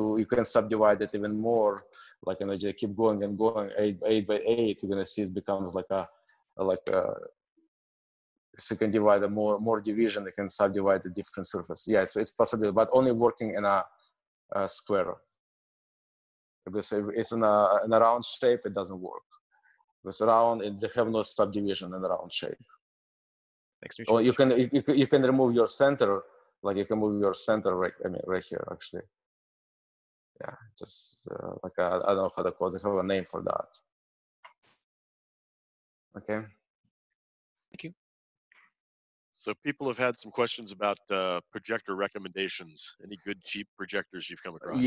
subdivide it even more, like, you know, just keep going and going, 8 by 8, you're gonna see it becomes like a so you can divide a more division, you can subdivide the different surface. Yeah, it's possible, but only working in a square. Because if it's in a round shape, it doesn't work. Because round, they have no subdivision in a round shape. Or you can remove your center, like you can move your center right here actually. Yeah, just like I don't know how to call it. They have a name for that. Okay. Thank you. So people have had some questions about projector recommendations. Any good cheap projectors you've come across?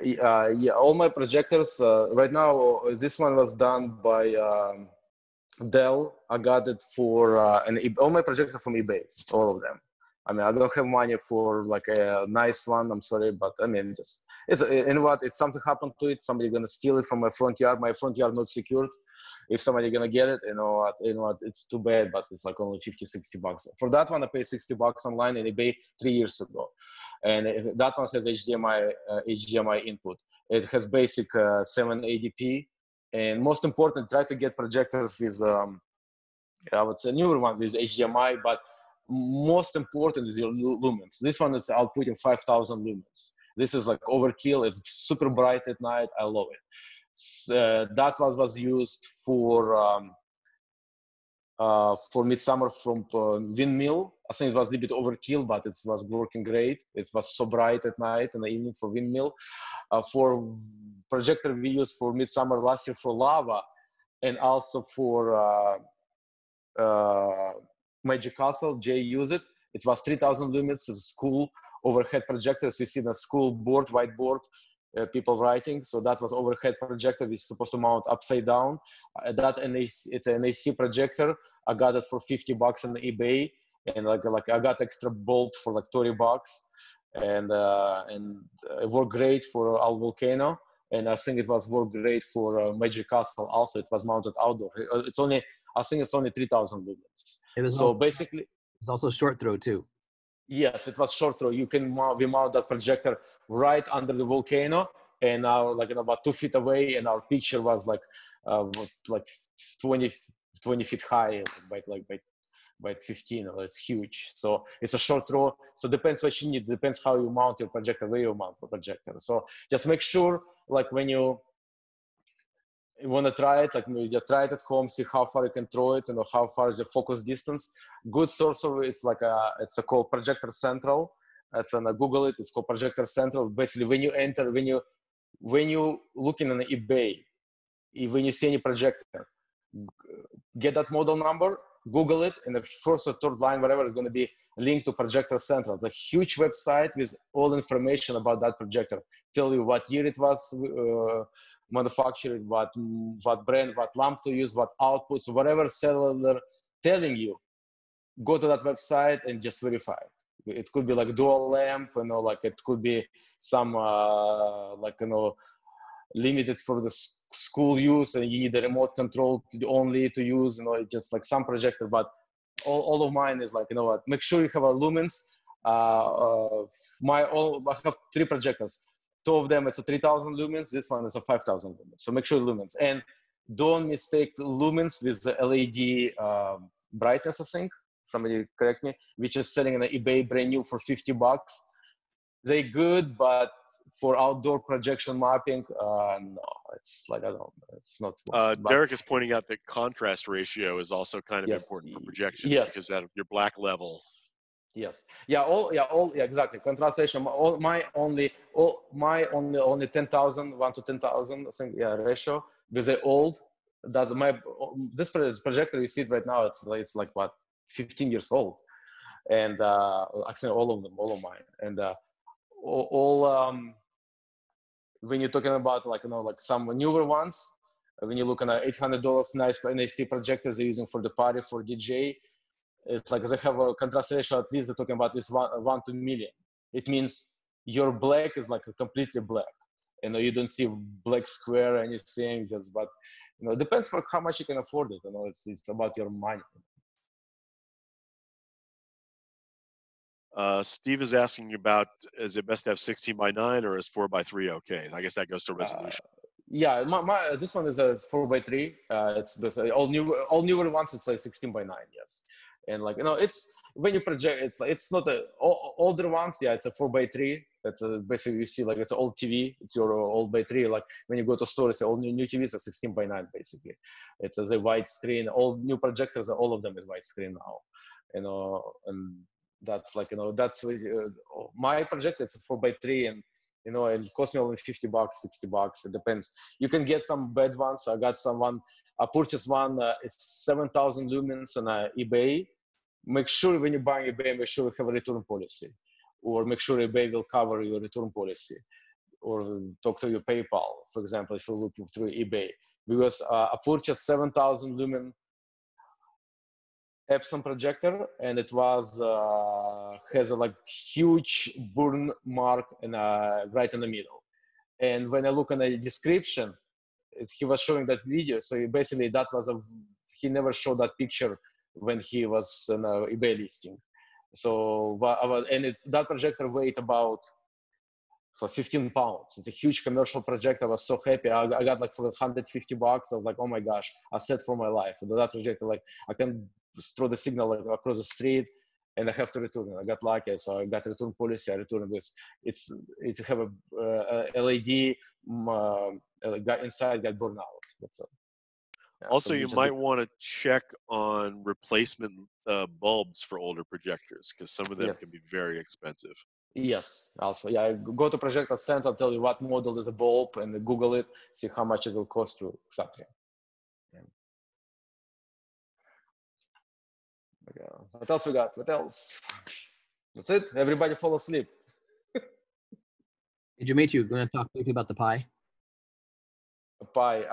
Yeah. All my projectors right now. This one was done by Dell. I got it for all my projectors from eBay, all of them. I mean, I don't have money for like a nice one. I'm sorry, but I mean, just if something happened to it, somebody gonna steal it from my front yard. My front yard not secured. If somebody gonna get it, you know what, it's too bad, but it's like only 50, 60 bucks. For that one, I paid 60 bucks online on eBay 3 years ago. And that one has HDMI input. It has basic 780p. And most important, try to get projectors with, I would say newer ones with HDMI, but most important is your lumens. This one is outputting 5,000 lumens. This is like overkill. It's super bright at night. I love it. That was used for Midsummer from Windmill. I think it was a little bit overkill, but it was working great. It was so bright at night in the evening for Windmill. For projector we used for Midsummer last year for Lava, and also for Magic Castle. Jay used it. It was 3,000 lumens. It's a school overhead projectors. You see the school board, whiteboard. People writing, so that was overhead projector, which is supposed to mount upside down. It's an AC projector. I got it for 50 bucks on eBay, and like I got extra bulb for like 30 bucks, and it worked great for our volcano, and I think it was worked great for Magic Castle also. It was mounted outdoor. I think it's only 3,000 lumens. It was basically it's also short throw too. Yes, it was short throw. You can we mount that projector right under the volcano, and now like about 2 feet away, and our picture was like 20 feet high by 15. It's huge. So it's a short throw. So depends what you need. Depends how you mount your projector, where you mount the projector. So just make sure, like when you want to try it, like you just try it at home, see how far you can throw it, and how far is the focus distance. Good source of it's like called Projector Central. It's on Google it. It's called Projector Central. Basically, when you enter, when you looking on eBay, when you see any projector, get that model number, Google it, and the first or third line, whatever, is going to be linked to Projector Central. It's a huge website with all information about that projector. Tell you what year it was manufactured, what brand, what lamp to use, what outputs, whatever seller telling you. Go to that website and just verify it. It could be like dual lamp, like it could be some limited for the school use, and you need the remote control only to use, just like some projector. But all of mine is like, make sure you have a lumens. I have 3 projectors. 2 of them is a 3,000 lumens. This one is a 5,000 lumens. So make sure lumens, and don't mistake lumens with the LED brightness. I think somebody correct me, which is selling on eBay brand new for 50 bucks. They're good, but for outdoor projection mapping, no, it's like, I don't know, it's not. Derek is pointing out that contrast ratio is also kind of important for projections, because that your black level. Yes. Exactly. Contrast ratio. My only 10,000, 1 to 10,000, I think, ratio, because they're old. This projector you see it right now, it's like what, 15 years old, and actually all of mine, and when you're talking about like, like some newer ones, when you look at $800 nice NAC projectors they're using for the party, for DJ, it's like they have a contrast ratio, at least they're talking about this 1 to million. It means your black is like completely black. You don't see black square or anything, just, but, it depends on how much you can afford it. It's about your money. Steve is asking you about, is it best to have 16:9 or is 4:3 okay? I guess that goes to resolution. Yeah, this one is a 4:3. It's all newer ones. It's like 16:9. Yes, and like it's when you project, it's not older ones. Yeah, it's a 4:3. That's basically you see like it's an old TV. It's your old by 3. Like when you go to stores, all new TVs are 16:9 basically. It's a wide screen. All new projectors, all of them is wide screen now. And that's like that's my projector. It's a 4:3 and. It cost me only $50, $60. It depends. You can get some bad ones. I got I purchased one. It's 7,000 lumens on eBay. Make sure when you buy eBay, make sure you have a return policy, or make sure eBay will cover your return policy, or talk to your PayPal, for example, if you look through eBay. Because I purchased 7,000 lumen Epson projector, and it was has a like huge burn mark right in the middle. And when I look in the description, he was showing that video. So basically, that was he never showed that picture when he was on eBay listing. So that projector weighed about for 15 pounds. It's a huge commercial projector. I was so happy. I got like for $150. I was like, oh my gosh, I set for my life. And that projector, like I can throw the signal like, across the street and I have to return it. I got lucky. So I got return policy. I returned this. It's have a LED got inside, got burned out. That's it. Yeah, also, so you might want to check on replacement bulbs for older projectors because some of them can be very expensive. Yes, also, yeah, go to Projector Center, tell you what model is a bulb, and Google it, see how much it will cost you exactly. Yeah. Okay. What else we got? What else? That's it. Everybody fall asleep. Hey, Dmitry, we're going to talk briefly about the Pi. Pi.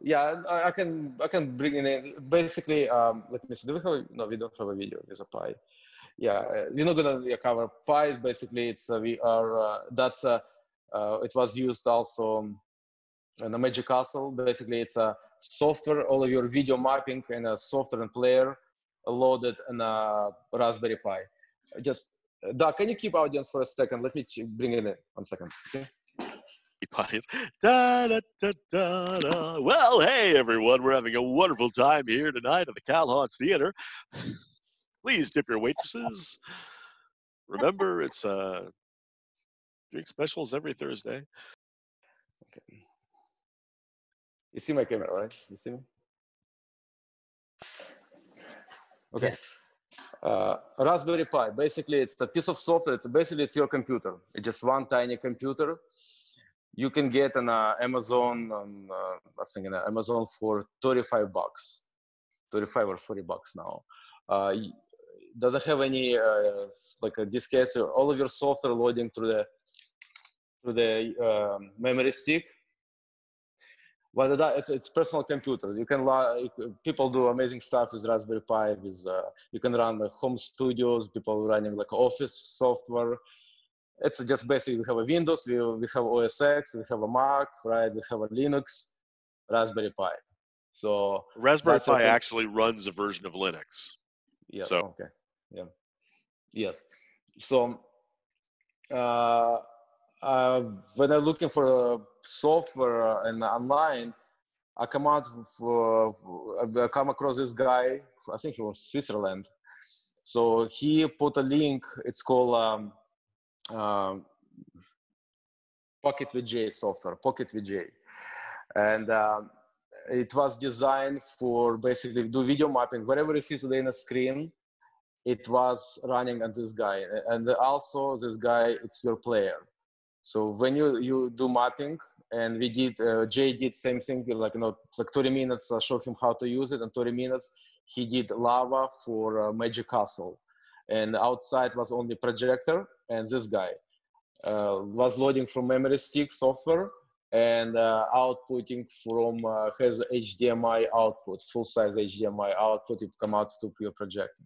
Yeah, I can bring in basically. Let me see. Do we have? No, we don't have a video. There's a Pi. Yeah, we're not gonna cover Pi. Basically, it's we are. That's it was used also in a Magic Castle. Basically, it's a software. All of your video mapping and a software and player loaded in a Raspberry Pi. Just Doug, can you keep audience for a second? Let me bring it in 1 second. Okay. Da, da, da, da, da. Well, hey everyone, we're having a wonderful time here tonight at the CalHaunts Theater. Please tip your waitresses. Remember, it's drink specials every Thursday. Okay. You see my camera, right? You see me? Okay. Raspberry Pi. Basically, it's a piece of software. It's your computer. It's just one tiny computer. You can get on Amazon, I think on Amazon for $35, 35 or $40 now. Doesn't have any like a diskette. So all of your software loading through the memory stick. Well, it's personal computer. You can people do amazing stuff with Raspberry Pi. With you can run the home studios. People running like office software. It's just basically we have a Windows, we have OS X, we have a Mac, right? We have a Linux, Raspberry Pi. So Raspberry Pi actually runs a version of Linux. Yeah. So. Okay. Yeah. Yes. So when I'm looking for software and online, I come across this guy. I think he was Switzerland. So he put a link. It's called Pocket VJ software, Pocket VJ, and it was designed for basically do video mapping. Whatever you see today on the screen, it was running on this guy, and also this guy, it's your player. So when you do mapping, and we did, Jay did same thing, like 30 minutes. I showed him how to use it, and 30 minutes he did lava for Magic Castle, and outside was only projector and this guy. was loading from memory stick software and outputting from has HDMI output, full size HDMI output. It come out to your projector.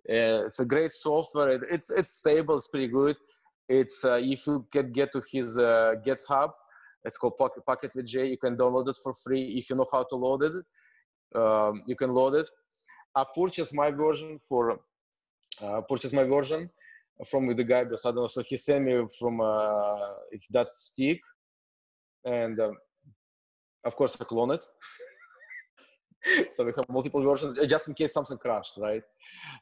It's a great software. It's stable. It's pretty good. It's if you can get to his GitHub, it's called Pocket VJ. You can download it for free. If you know how to load it, you can load it. I purchased my version from the guy, because I don't know. So he sent me from that stick, and of course I clone it. So we have multiple versions, just in case something crashed, right?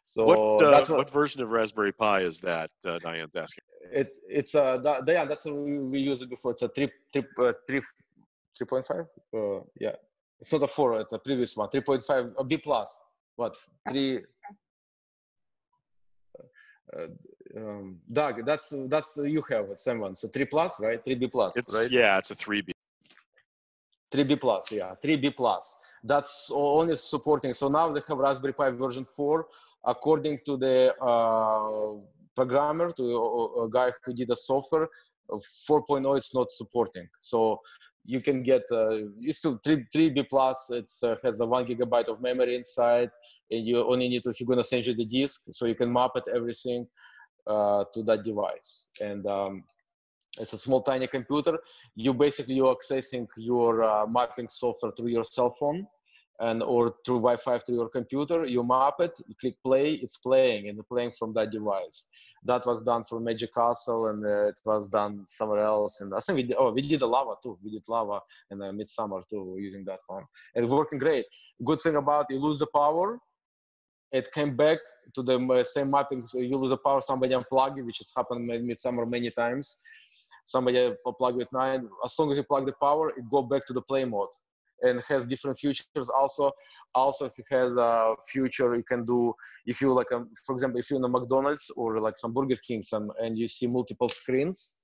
So what version of Raspberry Pi is that? Diane's asking. That's we used it before. It's a 3.5. Yeah, it's not a 4. It's a previous one. 3.5 a B plus. What 3? Doug, that's you have the same one. So 3 plus, right? 3B plus, right? Yeah, it's a 3B. 3B plus, yeah, 3B plus. That's only supporting. So now they have Raspberry Pi version 4. According to the programmer, to a guy who did the software, 4.0 is not supporting. So you can get it's still 3B plus. It's has a 1 GB of memory inside, and you only need to, if you're gonna send you the disk, so you can map it everything to that device. And it's a small tiny computer. You're accessing your mapping software through your cell phone and or through Wi-Fi to your computer. You map it, you click play, it's playing, and playing from that device. That was done for Magic Castle, and it was done somewhere else. And I think we did a Lava too. We did Lava and Midsummer too using that one. And working great. Good thing about you lose the power, it came back to the same mapping. So you lose the power, somebody unplug it, which has happened in Midsummer many times. Somebody plug it 9. As long as you plug the power, it go back to the play mode, and has different features. Also, if it has a feature, you can do, if you like, for example, if you're in a McDonald's or like some Burger King, and you see multiple screens,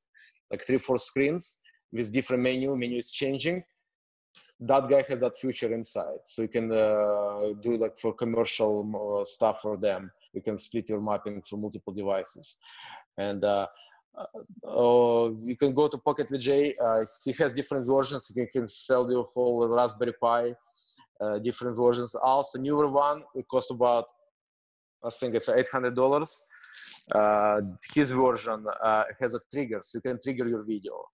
like 3-4 screens with different menu is changing. That guy has that feature inside, so you can do like for commercial stuff for them. You can split your mapping for multiple devices, and you can go to Pocket VJ. He has different versions. He can sell you a whole Raspberry Pi, different versions. Also, newer one, it costs about, I think it's $800. His version has a trigger, so you can trigger your video.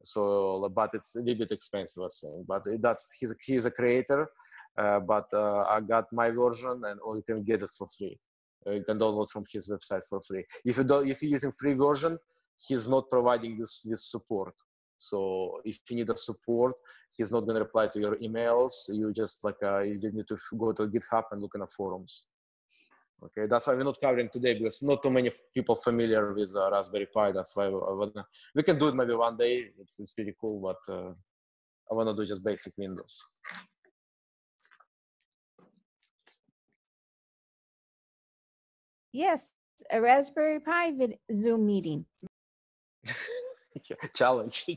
So, but it's a little bit expensive, I think. But he's a creator. But I got my version, or you can get it for free. You can download from his website for free. If you're using free version, he's not providing you with support. So if you need a support, he's not going to reply to your emails. You just you just need to go to GitHub and look in the forums. Okay, that's why we're not covering today, because not too many people familiar with Raspberry Pi. That's why we can do it maybe one day. It's pretty cool, but I want to do just basic Windows. Yes, a Raspberry Pi Zoom meeting. Challenge. You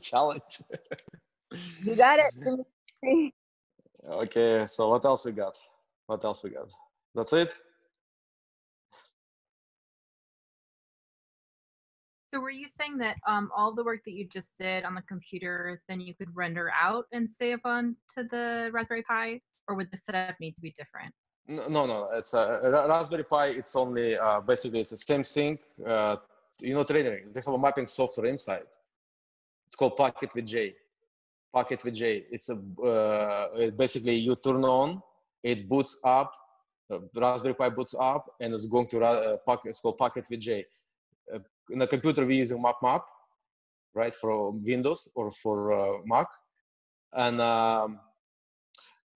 got it. Okay, so what else we got? That's it? So were you saying that all the work that you just did on the computer, then you could render out and save on to the Raspberry Pi, or would the setup need to be different? No. It's a Raspberry Pi. It's only basically it's the same thing. Training. They have a mapping software inside. It's called Pocket VJ. Pocket VJ. It's basically you turn on, it boots up. Raspberry Pi boots up, and it's going to it's called Pocket VJ. In a computer, we're using MapMap, right, for Windows or for Mac, and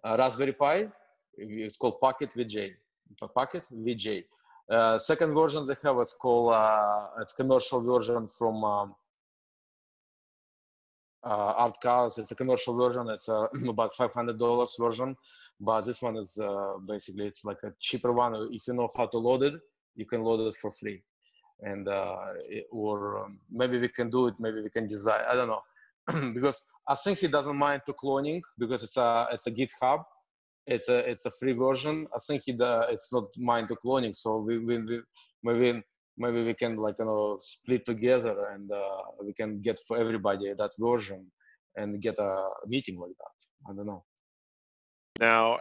Raspberry Pi. It's called Pocket VJ. Pocket VJ. Second version they have, it's called it's commercial version from Art Cars. It's a commercial version. It's about $500 version, but this one is basically it's like a cheaper one. If you know how to load it, you can load it for free. And maybe we can do it. Maybe we can design. I don't know, because I think he doesn't mind to cloning, because it's a GitHub. It's a free version. I think it's not mind to cloning. So maybe maybe we can like split together and we can get for everybody that version and get a meeting like that. I don't know. Now,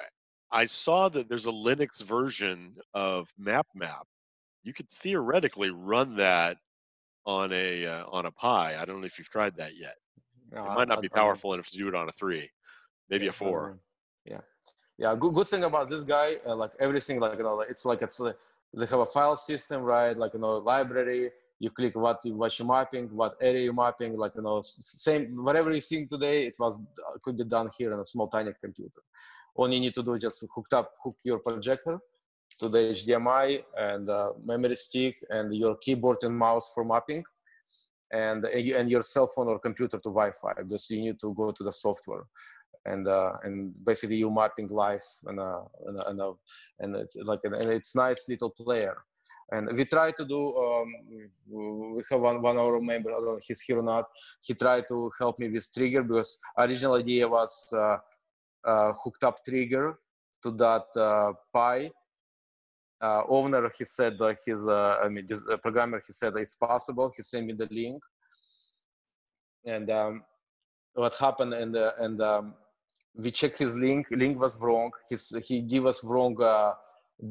I saw that there's a Linux version of MapMap. You could theoretically run that on a Pi. I don't know if you've tried that yet. No, it might not be powerful enough to do it on a 3, maybe a 4. Yeah. Good thing about this guy, like everything, like they have a file system, right? Like library. You click what you're mapping, what area you're mapping. Like same whatever you think today, it could be done here on a small tiny computer. All you need to do is just hook your projector to the HDMI and memory stick and your keyboard and mouse for mapping, and your cell phone or computer to Wi-Fi. Because you need to go to the software, and basically you mapping live and it's nice little player. And we try to do. We have one of our member. I don't know if he's here or not. He tried to help me with trigger because original idea was hooked up trigger to that Pi. Owner, he said this programmer, he said it's possible. He sent me the link, and what happened, and we checked his link. Link was wrong. He gave us wrong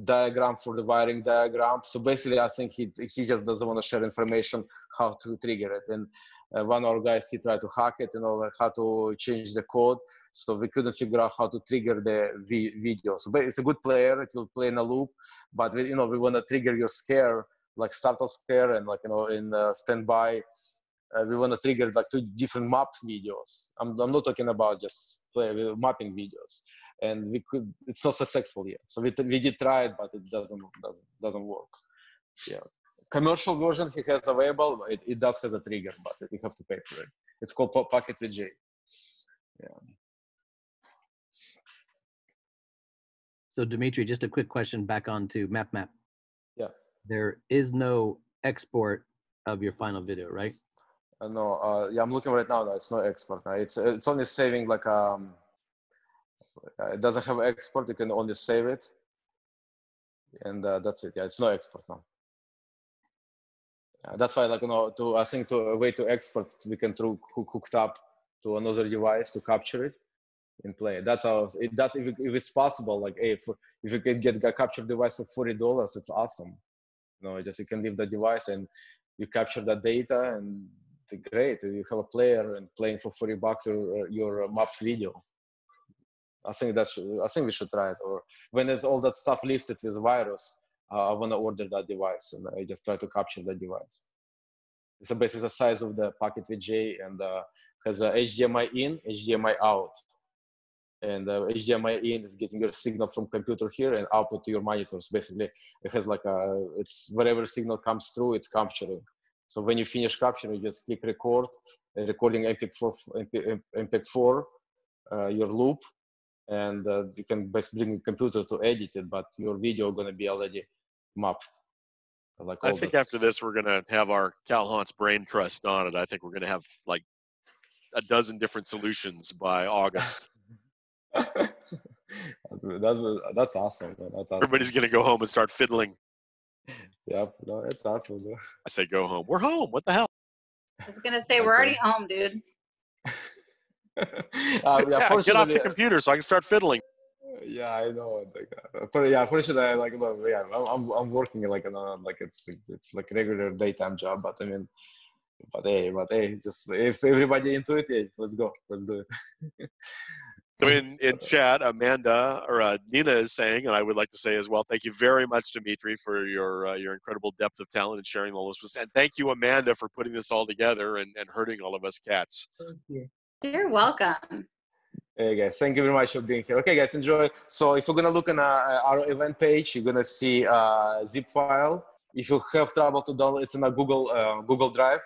diagram for the wiring diagram. So basically, I think he just doesn't want to share information how to trigger it. And one of our guys, he tried to hack it, how to change the code. So we couldn't figure out how to trigger the video. So it's a good player. It will play in a loop, but we want to trigger your scare, like startle scare, and in standby. We want to trigger like 2 different map videos. I'm not talking about just mapping videos, and it's not successful yet. So we did try it, but it doesn't work. Yeah, commercial version he has available. It does has a trigger, but you have to pay for it. It's called Pocket VJ. Yeah. So Dmitry, just a quick question back onto MapMap. Yeah. There is no export of your final video, right? No. Yeah, I'm looking right now. No, it's no export. No. It's only saving like it doesn't have export. You can only save it, and that's it. Yeah, it's no export now. Yeah, that's why I think a way to export, we can hooked up to another device to capture it and play. That's how if it's possible. Like, hey, if you can get a capture device for $40, it's awesome. You can leave the device and you capture the data, and great. You have a player and playing for $40 your mapped video. I think we should try it. Or when there's all that stuff lifted with virus, I want to order that device, and I just try to capture that device. It's basically the size of the Pocket VJ, and has a HDMI in, HDMI out. And HDMI in is getting your signal from computer here and output to your monitors. Basically, it has it's whatever signal comes through, it's capturing. So when you finish capturing, you just click record, recording MPEG-4, your loop, and you can basically bring a computer to edit it, but your video going to be already mapped. I think after this, we're going to have our CalHaunts brain trust on it. I think we're going to have like a dozen different solutions by August. That's awesome. Man. That's awesome. Everybody's going to go home and start fiddling. Yep, no, it's awesome. Bro. I say go home. We're home. What the hell? I was going to say, we're already home, dude. Yeah, get off the computer so I can start fiddling. Yeah, I know. But yeah, unfortunately, I'm working it's like a regular daytime job. But I mean, but hey, just if everybody into it, yeah, let's go, let's do it. So in chat, Amanda or Nina is saying, and I would like to say as well, thank you very much, Dmitry, for your incredible depth of talent and sharing all this with us. And thank you, Amanda, for putting this all together and hurting all of us cats. Thank you. You're welcome. Hey guys, thank you very much for being here. Okay, guys, enjoy. So if you're gonna look on our event page, you're gonna see a zip file. If you have trouble to download, it's in a Google Drive.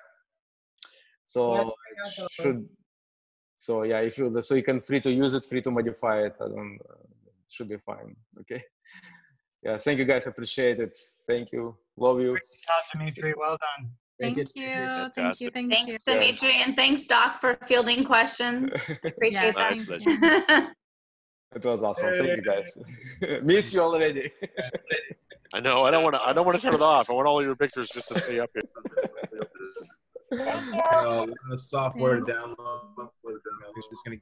So yeah, it should. So yeah, so you can free to use it, free to modify it. It should be fine. Okay. Yeah, thank you guys. Appreciate it. Thank you. Love you. Great job, Dmitry. Well done. Thank you. Thank you. Thanks, Dmitry, and thanks, Doc, for fielding questions. Appreciate that. My pleasure. It was awesome. Thank you, guys. Miss you already. I know. I don't want to turn it off. I want all your pictures just to stay up here. The software to download. It's just gonna